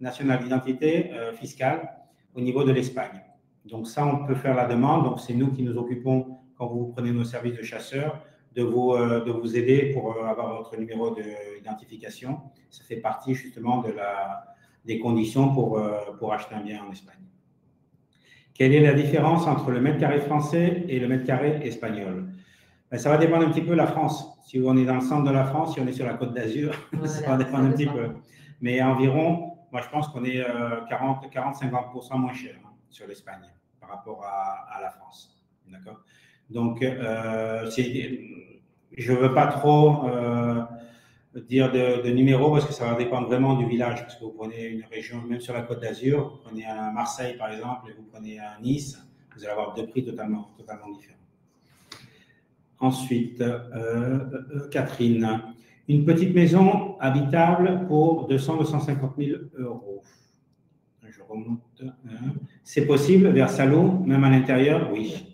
national d'identité fiscale au niveau de l'Espagne. Donc ça, on peut faire la demande. Donc c'est nous qui nous occupons, quand vous prenez nos services de chasseurs, de vous aider pour avoir votre numéro d'identification. Ça fait partie justement des conditions pour acheter un bien en Espagne. Quelle est la différence entre le mètre carré français et le mètre carré espagnol? Ben, ça va dépendre un petit peu de la France. Si on est dans le centre de la France, si on est sur la Côte d'Azur, voilà, ça va dépendre un petit peu. Mais environ, moi je pense qu'on est 40-50% moins cher hein, sur l'Espagne par rapport à la France. D'accord. Donc, je ne veux pas trop dire de numéros parce que ça va dépendre vraiment du village. Parce que vous prenez une région, même sur la Côte d'Azur, vous prenez un Marseille par exemple et vous prenez un Nice, vous allez avoir deux prix totalement différents. Ensuite, Catherine, une petite maison habitable pour 200-250 000 euros. Je remonte. C'est possible vers Salou, même à l'intérieur? Oui.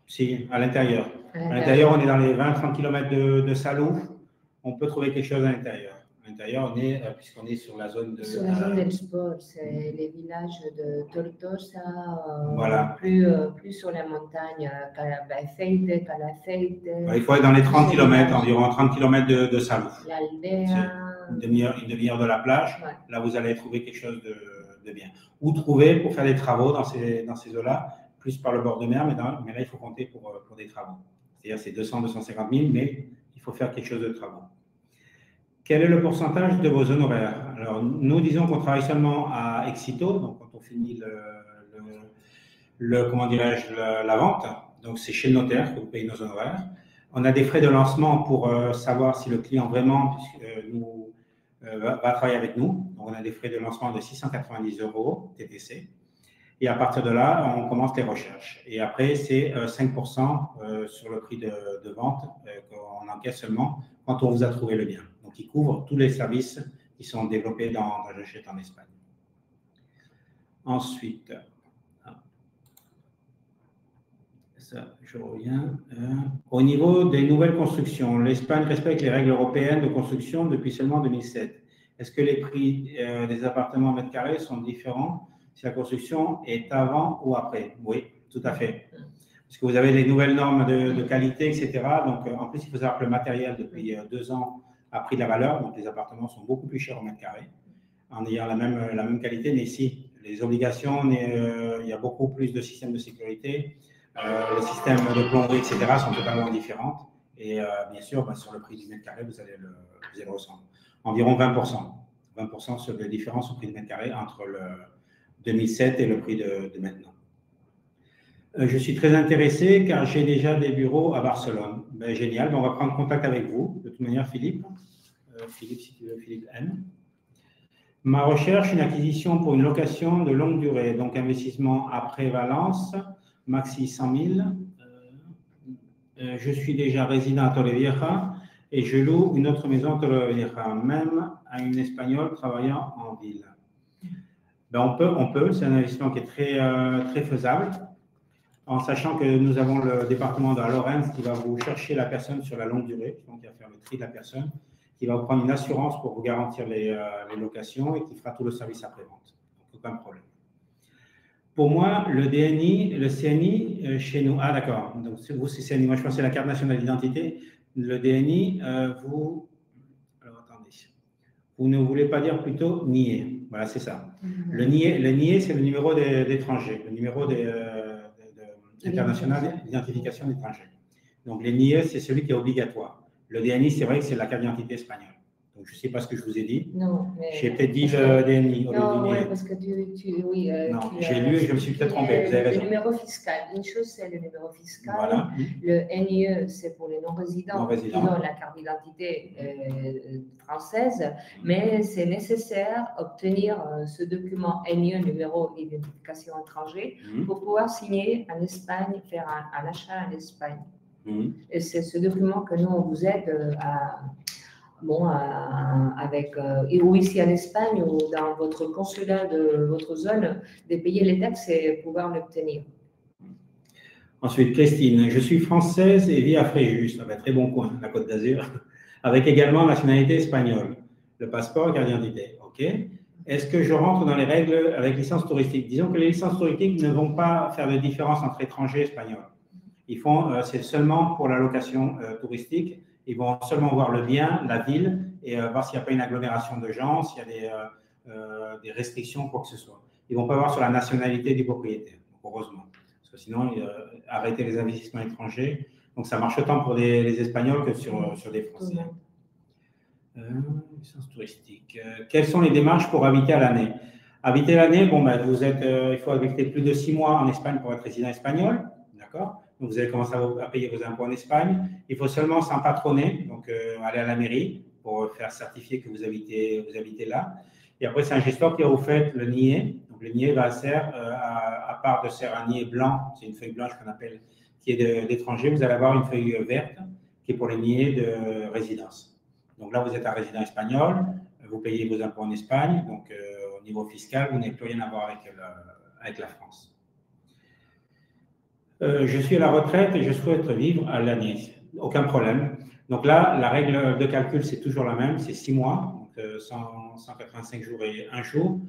Si, à l'intérieur. À l'intérieur, on est dans les 20-30 km de Salou. On peut trouver quelque chose à l'intérieur. À l'intérieur, on est, puisqu'on est sur la zone de... Sur la zone del sport, c'est les villages de Tortosa, voilà. plus sur la montagne, Calafeite. Il faut être dans les 30 km, environ 30 km de Salou. L'Aldea. Une demi-heure de la plage. Ouais. Là, vous allez trouver quelque chose de bien. Ou trouver pour faire des travaux dans ces eaux-là, plus par le bord de mer, mais là, il faut compter pour des travaux. C'est-à-dire, c'est 200-250 000, mais il faut faire quelque chose de travaux. Quel est le pourcentage de vos honoraires? Alors, nous disons qu'on travaille seulement à Exito, donc quand on finit comment dirais-je, la vente, donc c'est chez le notaire que vous payez nos honoraires. On a des frais de lancement pour savoir si le client vraiment va travailler avec nous. Donc, on a des frais de lancement de 690 € TTC. Et à partir de là, on commence les recherches. Et après, c'est 5% sur le prix de vente qu'on encaisse seulement quand on vous a trouvé le bien. Donc, il couvre tous les services qui sont développés dans J'achète en Espagne. Ensuite, ça, je reviens. Au niveau des nouvelles constructions, l'Espagne respecte les règles européennes de construction depuis seulement 2007. Est-ce que les prix des appartements mètres carrés sont différents si la construction est avant ou après? Oui, tout à fait. Parce que vous avez les nouvelles normes de qualité, etc. Donc, en plus, il faut savoir que le matériel, depuis 2 ans, a pris de la valeur. Donc, les appartements sont beaucoup plus chers au mètre carré, en ayant la même qualité. Mais ici, les obligations, il y a beaucoup plus de systèmes de sécurité. Les systèmes de plomberie, etc. sont totalement différents. Et bien sûr, sur le prix du mètre carré, vous allez le ressentir. Environ 20%. 20% sur les différences au prix du mètre carré entre le 2007 et le prix de maintenant. Je suis très intéressé car j'ai déjà des bureaux à Barcelone. Ben, génial, on va prendre contact avec vous. De toute manière, Philippe. Philippe, si tu veux, Philippe M. Ma recherche, une acquisition pour une location de longue durée, donc investissement après Valence, maxi 100 000. Je suis déjà résident à Torrevieja et je loue une autre maison à Torrevieja, même à une Espagnole travaillant en ville. Ben, on peut. C'est un investissement qui est très faisable, en sachant que nous avons le département de la Lorraine qui va vous chercher la personne sur la longue durée, donc il va faire le tri de la personne, qui va vous prendre une assurance pour vous garantir les locations et qui fera tout le service après-vente. Aucun problème. Pour moi, le DNI, le CNI, chez nous, ah d'accord, donc vous c'est CNI, moi je pensais la carte nationale d'identité, le DNI, alors attendez, vous ne voulez pas dire plutôt nier, voilà c'est ça. Le nier c'est le numéro d'étranger, le numéro international d'identification d'étranger. Donc les NIE c'est celui qui est obligatoire. Le DNI c'est vrai que c'est la carte d'identité espagnole. Donc, je ne sais pas ce que je vous ai dit. Non, mais... J'ai peut-être dit le DNI. Non, oui, parce que oui. Non, j'ai lu et je me suis peut-être trompé. Vous avez raison. Le numéro fiscal. Une chose, c'est le numéro fiscal. Voilà. Le NIE, c'est pour les non-résidents qui ont la carte d'identité française. Mais c'est nécessaire d'obtenir ce document NIE, numéro d'identification étranger, pour pouvoir signer en Espagne, faire un achat en Espagne. Et c'est ce document que nous, on vous aide ou ici en Espagne ou dans votre consulat de votre zone, de payer les taxes et pouvoir l'obtenir. Ensuite, Christine, je suis française et vis à Fréjus, très bon coin, la Côte d'Azur, avec également nationalité espagnole, le passeport et carte d'identité. Ok. Est-ce que je rentre dans les règles avec licence touristique? Disons que les licences touristiques ne vont pas faire de différence entre étrangers et espagnols. C'est seulement pour la location touristique. Ils vont seulement voir le bien, la ville, et voir s'il n'y a pas une agglomération de gens, s'il y a des restrictions, quoi que ce soit. Ils ne vont pas voir sur la nationalité du propriétaire, heureusement. Parce que sinon, arrêter les investissements étrangers. Donc, ça marche autant pour les Espagnols que sur des Français. Licence touristique. Quelles sont les démarches pour habiter à l'année? Habiter l'année, bon, ben, il faut habiter plus de 6 mois en Espagne pour être résident espagnol, d'accord? Donc, vous allez commencer à payer vos impôts en Espagne. Il faut seulement s'empatronner, donc aller à la mairie pour faire certifier que vous habitez là. Et après, c'est un gestoire qui va vous faire le nier. Donc, le nier va faire, à part de faire un nier blanc, c'est une feuille blanche qu'on appelle, qui est d'étranger, vous allez avoir une feuille verte qui est pour les niers de résidence. Donc là, vous êtes un résident espagnol, vous payez vos impôts en Espagne, donc au niveau fiscal, vous n'avez plus rien à voir avec la France. Je suis à la retraite et je souhaite vivre à l'année. Aucun problème. Donc là, la règle de calcul, c'est toujours la même, c'est 6 mois, donc 185 jours et 1 jour.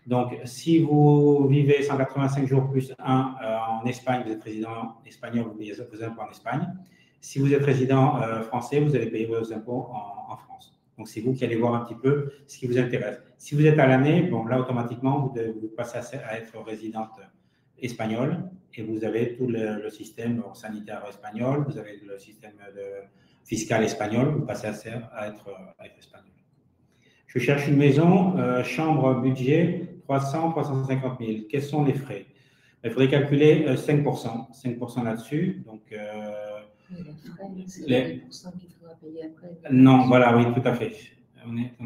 Donc, si vous vivez 185 jours plus 1 en Espagne, vous êtes résident espagnol, vous payez vos impôts en Espagne. Si vous êtes résident français, vous allez payer vos impôts en France. Donc, c'est vous qui allez voir un petit peu ce qui vous intéresse. Si vous êtes à l'année, bon, là, automatiquement, vous passez à être résidente espagnole et vous avez tout le système sanitaire espagnol, vous avez le système fiscal espagnol, vous passez à être espagnol. Je cherche une maison, chambre, budget, 300, 350 000. Quels sont les frais? Il faudrait calculer 5%. 5% là-dessus. Donc, les frais, c'est les 10% qu'il faudra payer après. Non, voilà, oui, tout à fait.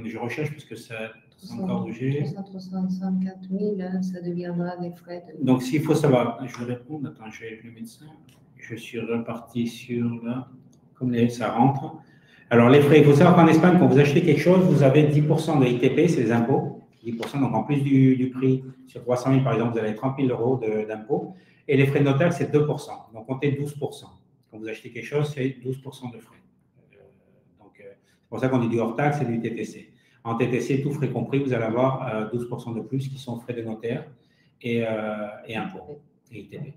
Je recherche parce que ça a encore bougé. 364 000, ça deviendra des frais. Donc, s'il faut savoir, je vais répondre. Attends, je vais le médecin. Je suis reparti sur là, comme ça rentre. Alors, les frais, il faut savoir qu'en Espagne, quand vous achetez quelque chose, vous avez 10% de ITP, c'est les impôts. 10%, donc en plus du prix, sur 300 000 par exemple, vous avez 30 000 euros d'impôts. Et les frais de notaire, c'est 2%. Donc, comptez 12%. Quand vous achetez quelque chose, c'est 12% de frais. C'est pour ça qu'on dit du hors-taxe et du TTC. En TTC, tout frais compris, vous allez avoir 12% de plus qui sont frais de notaire et impôts et ITP.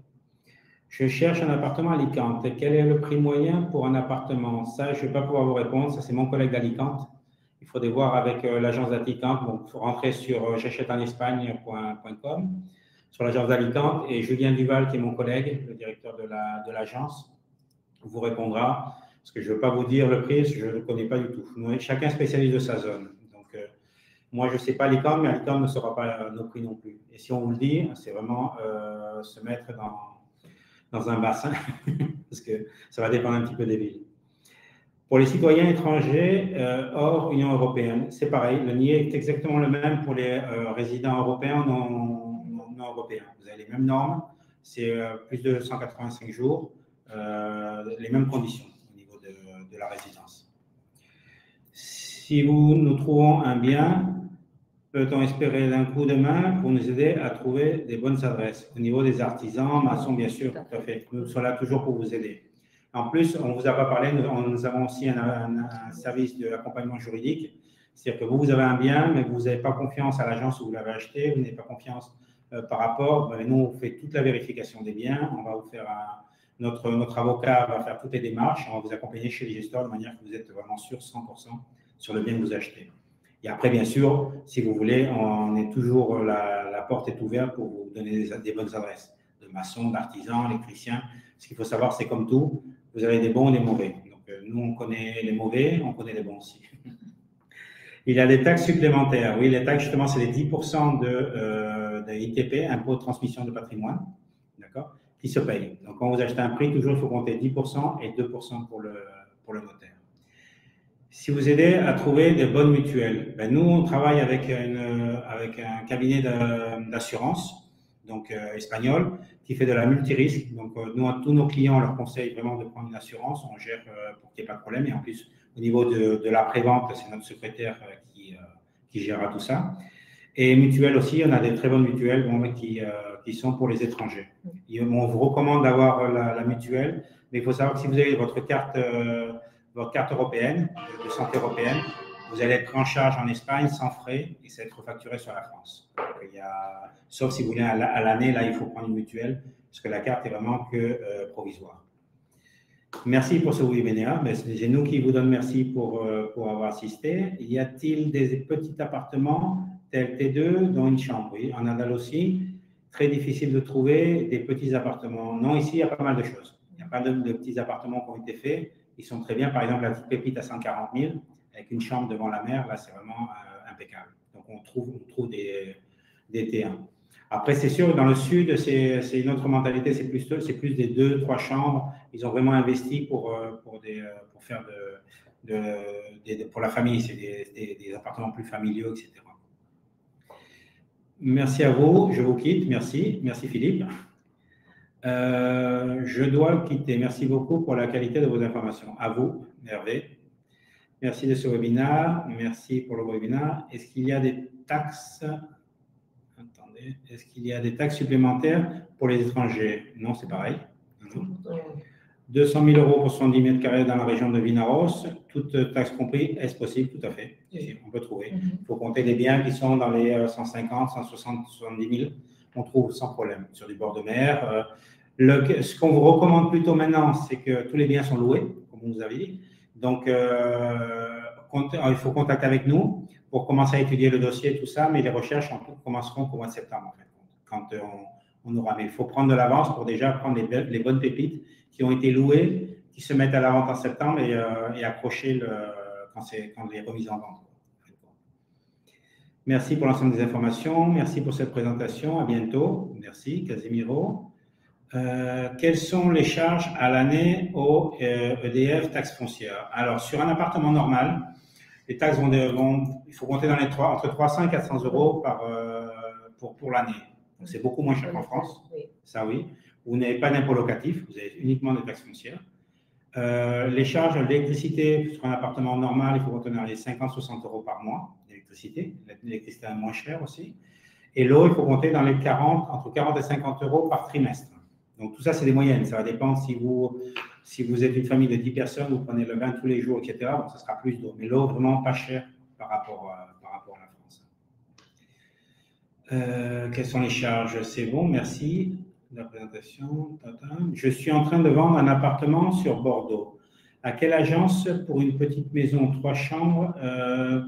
Je cherche un appartement à Alicante. Quel est le prix moyen pour un appartement? Ça, je ne vais pas pouvoir vous répondre. Ça, c'est mon collègue d'Alicante. Il faudrait voir avec l'agence d'Alicante. Donc, il faut rentrer sur j'achèteenespagne.com, sur l'agence d'Alicante. Et Julien Duval, qui est mon collègue, le directeur de l'agence, vous répondra. Parce que je ne veux pas vous dire le prix, je ne le connais pas du tout. Chacun spécialise de sa zone. Donc, moi, je ne sais pas Alicante, mais Alicante ne saura pas nos prix non plus. Et si on vous le dit, c'est vraiment se mettre dans un bassin, parce que ça va dépendre un petit peu des villes. Pour les citoyens étrangers hors Union européenne, c'est pareil. Le NIE est exactement le même pour les résidents européens non européens. Vous avez les mêmes normes, c'est plus de 185 jours, les mêmes conditions au niveau de la résidence. Si nous trouvons un bien, peut-on espérer d'un coup de main pour nous aider à trouver des bonnes adresses? Au niveau des artisans, maçons, bien sûr, tout à fait. Nous sommes là toujours pour vous aider. En plus, on ne vous a pas parlé, nous avons aussi un service d'accompagnement juridique. C'est-à-dire que vous avez un bien, mais vous n'avez pas confiance à l'agence où vous l'avez acheté, vous n'avez pas confiance par rapport. Nous, on fait toute la vérification des biens. On va vous faire notre avocat va faire toutes les démarches. On va vous accompagner chez les gesteurs de manière que vous êtes vraiment sûr 100% sur le bien que vous achetez. Et après, bien sûr, si vous voulez, on est toujours, la porte est ouverte pour vous donner des bonnes adresses de maçons, d'artisans, électriciens. Ce qu'il faut savoir, c'est comme tout, vous avez des bons et des mauvais. Donc, nous, on connaît les mauvais, on connaît les bons aussi. Il y a des taxes supplémentaires. Oui, les taxes, justement, c'est les 10% de ITP, impôt de transmission de patrimoine, d'accord, qui se payent. Donc, quand vous achetez un prix, toujours, il faut compter 10% et 2% pour le notaire. Si vous aidez à trouver des bonnes mutuelles, nous, on travaille avec un cabinet d'assurance, donc espagnol, qui fait de la multirisque. Donc, nous, à tous nos clients, on leur conseille vraiment de prendre une assurance. On gère pour qu'il n'y ait pas de problème. Et en plus, au niveau de la prévente, c'est notre secrétaire qui gérera tout ça. Et mutuelles aussi, on a des très bonnes mutuelles qui sont pour les étrangers. Et on vous recommande d'avoir la mutuelle, mais il faut savoir que si vous avez votre carte européenne, de santé européenne, vous allez être pris en charge en Espagne sans frais et ça va être facturé sur la France. Donc, sauf si vous voulez à l'année, là, il faut prendre une mutuelle parce que la carte est vraiment que provisoire. Merci pour ce webinaire. C'est nous qui vous donnons merci pour avoir assisté. Y a-t-il des petits appartements tels T2 dans une chambre? Oui, en Andalousie, très difficile de trouver des petits appartements. Non, ici, il y a pas mal de choses. Il y a pas mal de petits appartements qui ont été faits. Ils sont très bien. Par exemple, la petite pépite à 140 000, avec une chambre devant la mer, là, c'est vraiment impeccable. Donc, on trouve des T1. Après, c'est sûr, dans le sud, c'est une autre mentalité, c'est plus des 2-3 chambres. Ils ont vraiment investi pour faire pour la famille, c'est des appartements plus familiaux, etc. Merci à vous, je vous quitte, merci Philippe. Je dois quitter, merci beaucoup pour la qualité de vos informations. À vous, Hervé. Merci de ce webinaire, merci pour le webinaire. Est-ce qu'il y a des taxes? Attendez, est-ce qu'il y a des taxes supplémentaires pour les étrangers? Non, c'est pareil. Non. 200 000 € pour 70 mètres carrés dans la région de Vinaros, toute taxe compris, est-ce possible? Tout à fait, on peut trouver. Il faut compter des biens qui sont dans les 150, 160, 70 000, on trouve sans problème sur du bord de mer. Ce qu'on vous recommande plutôt maintenant, c'est que tous les biens sont loués, comme vous avez dit. Donc, il faut contacter avec nous pour commencer à étudier le dossier, tout ça, mais les recherches commenceront qu'au mois de septembre, en fait, quand on aura. Mais il faut prendre de l'avance pour déjà prendre les bonnes pépites qui ont été louées, qui se mettent à la vente en septembre et accrocher quand les remises en vente. Merci pour l'ensemble des informations. Merci pour cette présentation. À bientôt. Merci, Casimiro. Quelles sont les charges à l'année au EDF taxe foncière? Alors, sur un appartement normal, les taxes il faut compter entre 300 et 400 € pour l'année. C'est beaucoup moins cher qu'en France. Oui. Ça, oui. Vous n'avez pas d'impôt locatif, vous avez uniquement des taxes foncières. Les charges d'électricité sur un appartement normal, il faut retenir les 50-60 € par mois d'électricité. L'électricité est moins chère aussi. Et l'eau, il faut compter dans les entre 40 et 50 € par trimestre. Donc, tout ça, c'est des moyennes. Ça va dépendre si vous êtes une famille de 10 personnes, vous prenez le bain tous les jours, etc. Bon, ça sera plus d'eau. Mais l'eau, vraiment pas chère par rapport à la France. Quelles sont les charges? C'est bon, merci. La présentation. Je suis en train de vendre un appartement sur Bordeaux. À quelle agence pour une petite maison, 3 chambres,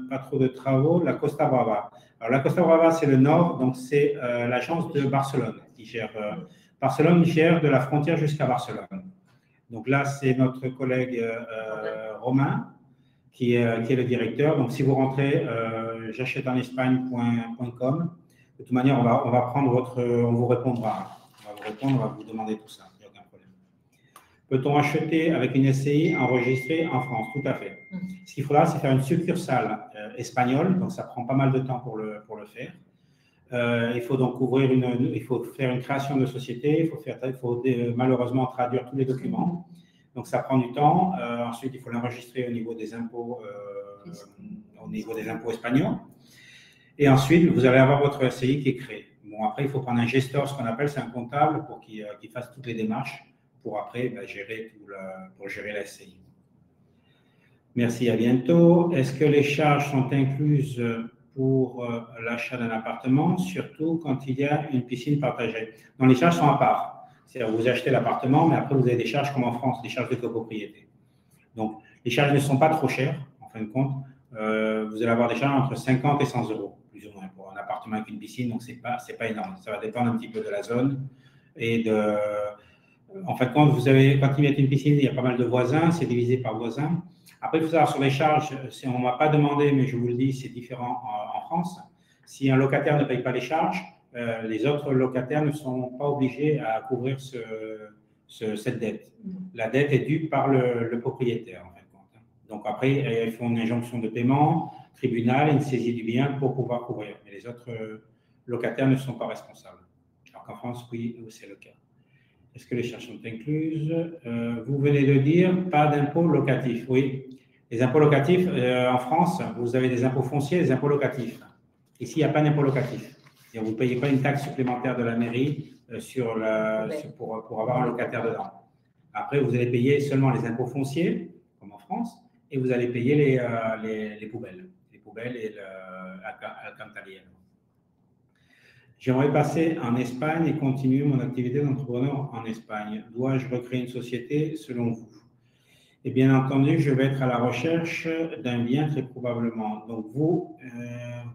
pas trop de travaux? La Costa Brava. Alors, la Costa Brava, c'est le nord, donc c'est l'agence de Barcelone qui gère. Barcelone gère de la frontière jusqu'à Barcelone. Donc là, c'est notre collègue Romain qui est le directeur. Donc, si vous rentrez, j'achèteenespagne.com. De toute manière, on vous répondra. On va vous demander tout ça, il n'y a aucun problème. Peut-on acheter avec une SCI enregistrée en France? Tout à fait. Ce qu'il faudra, c'est faire une succursale espagnole, donc ça prend pas mal de temps pour le faire. Il faut donc il faut faire une création de société, il faut malheureusement traduire tous les documents, donc ça prend du temps. Ensuite, il faut l'enregistrer au niveau des impôts, espagnols. Et ensuite, vous allez avoir votre SCI qui est créé. Bon, après, il faut prendre un gestor, ce qu'on appelle, c'est un comptable, pour qu'il fasse toutes les démarches pour après gérer la SCI. Merci, à bientôt. Est-ce que les charges sont incluses pour l'achat d'un appartement, surtout quand il y a une piscine partagée? Non, les charges sont à part. C'est-à-dire vous achetez l'appartement, mais après, vous avez des charges comme en France, des charges de copropriété. Donc, les charges ne sont pas trop chères, en fin de compte. Vous allez avoir des charges entre 50 et 100 €, plus ou moins, pour un appartement avec une piscine, donc c'est pas énorme. Ça va dépendre un petit peu de la zone et en fait, quand ils mettent une piscine, il y a pas mal de voisins, c'est divisé par voisins. Après, il faut savoir sur les charges, on ne m'a pas demandé, mais je vous le dis, c'est différent en France. Si un locataire ne paye pas les charges, les autres locataires ne sont pas obligés à couvrir cette dette. La dette est due par le propriétaire, en fait. Donc après, ils font une injonction de paiement, tribunal et une saisie du bien pour pouvoir couvrir. Mais les autres locataires ne sont pas responsables. Alors qu'en France, oui, c'est le cas. Est-ce que les charges sont incluses? Vous venez de dire pas d'impôts locatifs. Oui, les impôts locatifs, en France, vous avez des impôts fonciers et des impôts locatifs. Ici, il n'y a pas d'impôt locatif. Vous ne payez pas une taxe supplémentaire de la mairie pour avoir un locataire dedans. Après, vous allez payer seulement les impôts fonciers, comme en France, et vous allez payer les poubelles. Les poubelles et l'alcantarillero. J'aimerais passer en Espagne et continuer mon activité d'entrepreneur en Espagne. Dois-je recréer une société selon vous? Et bien entendu, je vais être à la recherche d'un bien très probablement. Donc vous,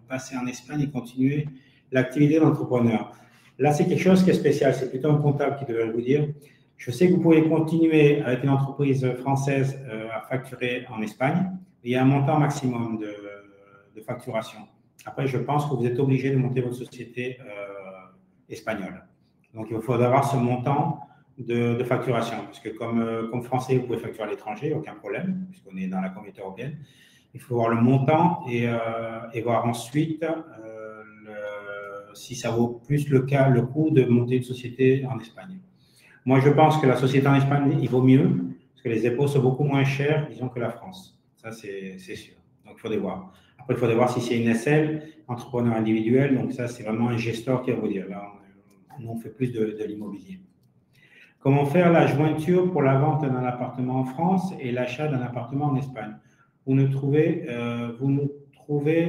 passez en Espagne et continuez l'activité d'entrepreneur. Là, c'est quelque chose qui est spécial. C'est plutôt un comptable qui devrait vous dire. Je sais que vous pouvez continuer avec une entreprise française à facturer en Espagne. Il y a un montant maximum de facturation. Après, je pense que vous êtes obligé de monter votre société espagnole. Donc, il faut avoir ce montant de facturation, parce que comme Français, vous pouvez facturer à l'étranger, aucun problème, puisqu'on est dans la Communauté européenne. Il faut voir le montant et voir ensuite si ça vaut plus le coût de monter une société en Espagne. Moi, je pense que la société en Espagne, il vaut mieux, parce que les impôts sont beaucoup moins chers, disons, que la France. Ça, c'est sûr. Donc, il faut voir. Après, il faut voir si c'est une SL, entrepreneur individuel. Donc, ça, c'est vraiment un gestor qui va vous dire. Là, nous, on fait plus de l'immobilier. Comment faire la jointure pour la vente d'un appartement en France et l'achat d'un appartement en Espagne? Vous nous trouvez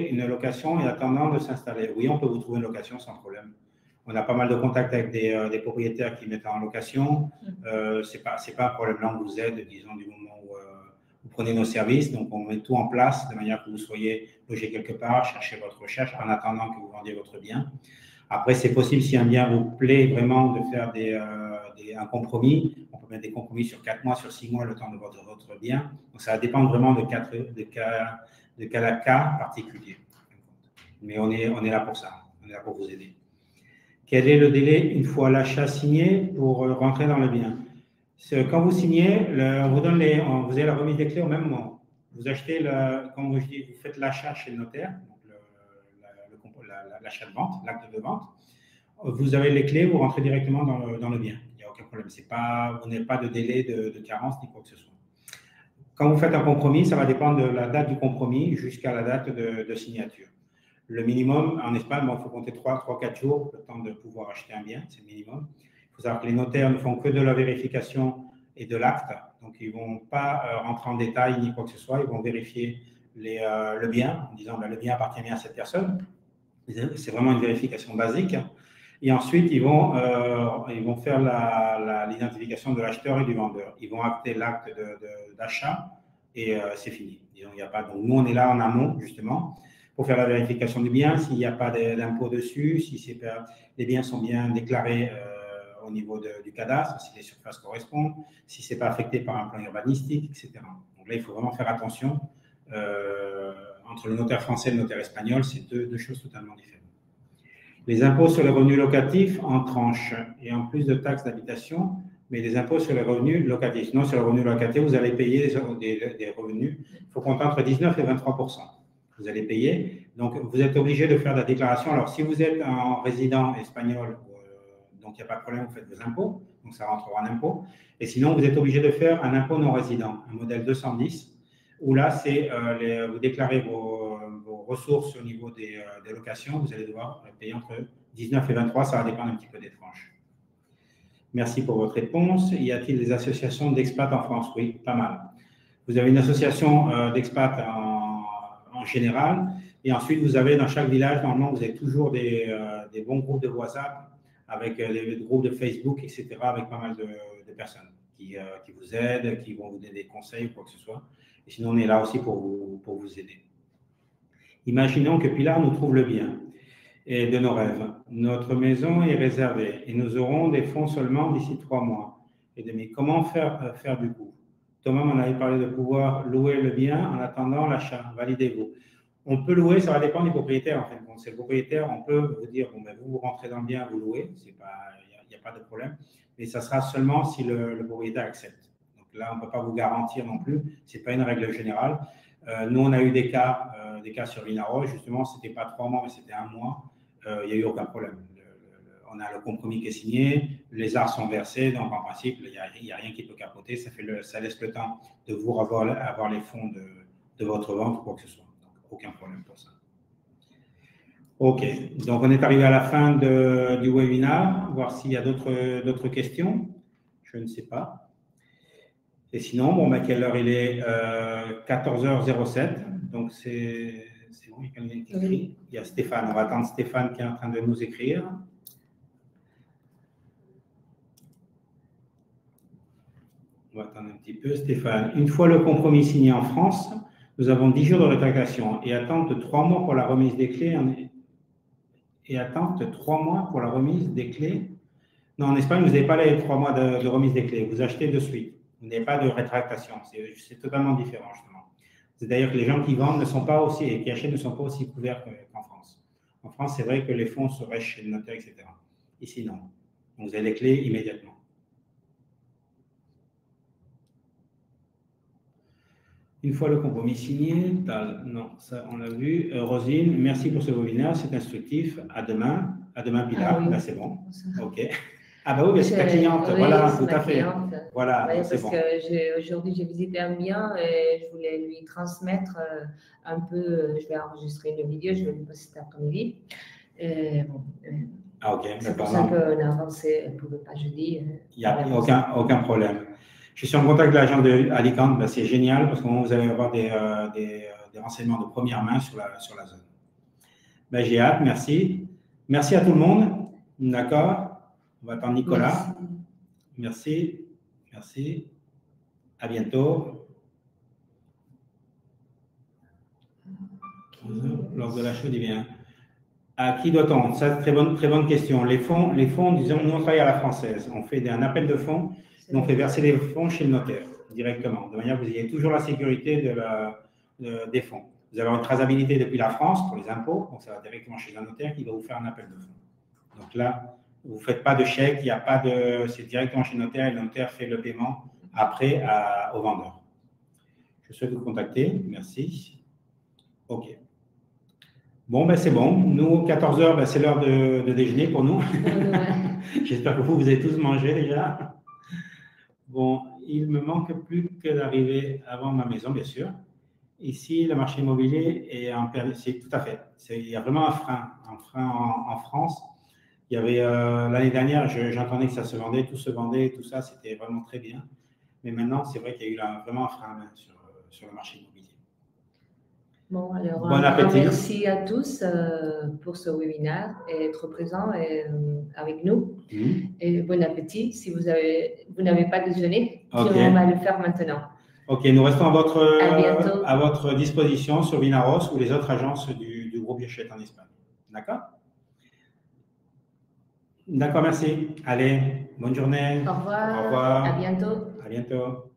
une location et attendant de s'installer. Oui, on peut vous trouver une location sans problème. On a pas mal de contacts avec des propriétaires qui mettent en location. C'est pas un problème. Là, on vous aide, disons, du moment où vous prenez nos services. Donc, on met tout en place de manière que vous soyez logé quelque part, cherchez votre recherche en attendant que vous vendiez votre bien. Après, c'est possible, si un bien vous plaît vraiment, de faire un compromis. On peut mettre des compromis sur 4 mois, sur 6 mois, le temps de votre bien. Donc, ça va dépendre vraiment de cas à cas particulier. Mais on est là pour ça. On est là pour vous aider. Quel est le délai une fois l'achat signé pour rentrer dans le bien? Quand vous signez, vous avez la remise des clés au même moment. Vous achetez, comme je dis, vous faites l'achat chez le notaire, l'achat de vente, l'acte de vente. Vous avez les clés, vous rentrez directement dans le bien. Il n'y a aucun problème. Vous n'avez pas de délai de carence ni quoi que ce soit. Quand vous faites un compromis, ça va dépendre de la date du compromis jusqu'à la date de signature. Le minimum, en Espagne, il faut compter 3-4 jours, le temps de pouvoir acheter un bien, c'est le minimum. Il faut savoir que les notaires ne font que de la vérification et de l'acte, donc ils ne vont pas rentrer en détail ni quoi que ce soit, ils vont vérifier le bien en disant le bien appartient bien à cette personne. C'est vraiment une vérification basique. Et ensuite, ils vont faire l'identification de l'acheteur et du vendeur. Ils vont acter l'acte d'achat et c'est fini. Disons, il y a pas, donc nous, on est là en amont, justement, pour faire la vérification du bien, s'il n'y a pas d'impôt dessus, si les biens sont bien déclarés au niveau du cadastre, si les surfaces correspondent, si ce n'est pas affecté par un plan urbanistique, etc. Donc là, il faut vraiment faire attention. Entre le notaire français et le notaire espagnol, c'est deux choses totalement différentes. Les impôts sur les revenus locatifs en tranches et en plus de taxes d'habitation, mais les impôts sur les revenus locatifs. Sinon, sur les revenus locatifs, vous allez payer des revenus. Il faut compter entre 19 et 23%. Vous allez payer. Donc, vous êtes obligé de faire la déclaration. Alors, si vous êtes un résident espagnol, donc il n'y a pas de problème, vous faites vos impôts. Donc, ça rentrera en impôt. Et sinon, vous êtes obligé de faire un impôt non résident, un modèle 210, où là, vous déclarez vos ressources au niveau des locations. Vous allez devoir payer entre 19 et 23. Ça va dépendre un petit peu des tranches. Merci pour votre réponse. Y a-t-il des associations d'expats en France? Oui, pas mal. Vous avez une association d'expats en général. Et ensuite, vous avez dans chaque village, normalement, vous avez toujours des bons groupes de WhatsApp avec des groupes de Facebook, etc., avec pas mal de personnes qui vous aident, qui vont vous donner des conseils ou quoi que ce soit. Et sinon, on est là aussi pour vous aider. Imaginons que Pilar nous trouve le bien et de nos rêves. Notre maison est réservée et nous aurons des fonds seulement d'ici 3 mois et demi. Comment faire du coup? Thomas m'en avait parlé de pouvoir louer le bien en attendant l'achat. Validez-vous. On peut louer, ça va dépendre du propriétaire en fait. Bon, c'est le propriétaire, on peut vous dire, vous rentrez dans le bien, vous louez, il n'y a pas de problème, mais ça sera seulement si le propriétaire accepte. Donc là, on ne peut pas vous garantir non plus, ce n'est pas une règle générale. Nous, on a eu des cas sur Vinaroche, justement, ce n'était pas 3 mois, mais c'était 1 mois. Il n'y a eu aucun problème. On a le compromis qui est signé, les arts sont versés, donc en principe, il n'y a rien qui peut capoter. Ça laisse le temps de vous avoir les fonds de votre vente ou quoi que ce soit. Donc, aucun problème pour ça. OK, donc on est arrivé à la fin du webinaire, voir s'il y a d'autres questions. Je ne sais pas. Et sinon, quelle heure il est 14h07, donc c'est bon, il y a quelqu'un qui écrit. Il y a Stéphane, on va attendre Stéphane qui est en train de nous écrire. On va attendre un petit peu. Stéphane, une fois le compromis signé en France, nous avons 10 jours de rétractation et attente 3 mois pour la remise des clés. Non, en Espagne, vous n'avez pas les 3 mois de remise des clés. Vous achetez de suite. Vous n'avez pas de rétractation. C'est totalement différent, justement. C'est-à-dire que les gens qui vendent ne sont pas aussi, et qui achètent ne sont pas aussi couverts qu'en France. En France, c'est vrai que les fonds seraient chez le notaire, etc. Ici, non. Donc, vous avez les clés immédiatement. Une fois le compromis signé, non, ça on l'a vu. Rosine, merci pour ce webinaire, c'est instructif. À demain Pilar, oui. ben, c'est bon. OK. Ah ben oui, c'est ta cliente, oui, voilà, tout à fait. Cliente. Voilà, oui, c'est parce bon. que aujourd'hui j'ai visité un bien et je voulais lui transmettre un peu, je vais enregistrer une vidéo, je vais lui passer cet après-midi. Bon, ah ok, c'est pour ça qu'on a avancé, elle ne pouvait pas jeudi. Il n'y a aucun problème. Je suis en contact avec l'agent d'Alicante, ben, c'est génial parce que vous allez avoir des renseignements de première main sur la zone. Ben, j'ai hâte, merci. Merci à tout le monde. D'accord. On va attendre Nicolas. Merci. Merci. À bientôt. Lors de l'achat du bien. À qui doit-on? Ça, très bonne question. Les fonds, disons, nous on travaille à la française. On fait un appel de fonds et on fait verser les fonds chez le notaire directement, de manière que vous ayez toujours la sécurité des fonds. Vous avez une traçabilité depuis la France pour les impôts, donc ça va directement chez un notaire qui va vous faire un appel de fonds. Donc là, vous ne faites pas de chèque, il n'y a pas de, c'est directement chez le notaire et le notaire fait le paiement après au vendeur. Je souhaite vous contacter. Merci. OK. Bon, ben c'est bon. Nous, 14h, ben, c'est l'heure de déjeuner pour nous. J'espère que vous avez tous mangé déjà. Bon, il me manque plus que d'arriver avant ma maison, bien sûr. Ici, le marché immobilier est en période, c'est tout à fait. Il y a vraiment un frein en France. Il y avait l'année dernière, j'entendais que ça se vendait, tout se vendait, tout ça, c'était vraiment très bien. Mais maintenant, c'est vrai qu'il y a eu vraiment un frein sur le marché immobilier. Bon, alors, bon appétit. Merci à tous pour ce webinaire et être présents avec nous. Et bon appétit. Si vous n'avez pas déjeuné, on va le faire maintenant. OK, nous restons à votre disposition sur Vinaros ou les autres agences du groupe Hachette en Espagne. D'accord? D'accord, merci. Allez, bonne journée. Au revoir. Au revoir. À bientôt. À bientôt.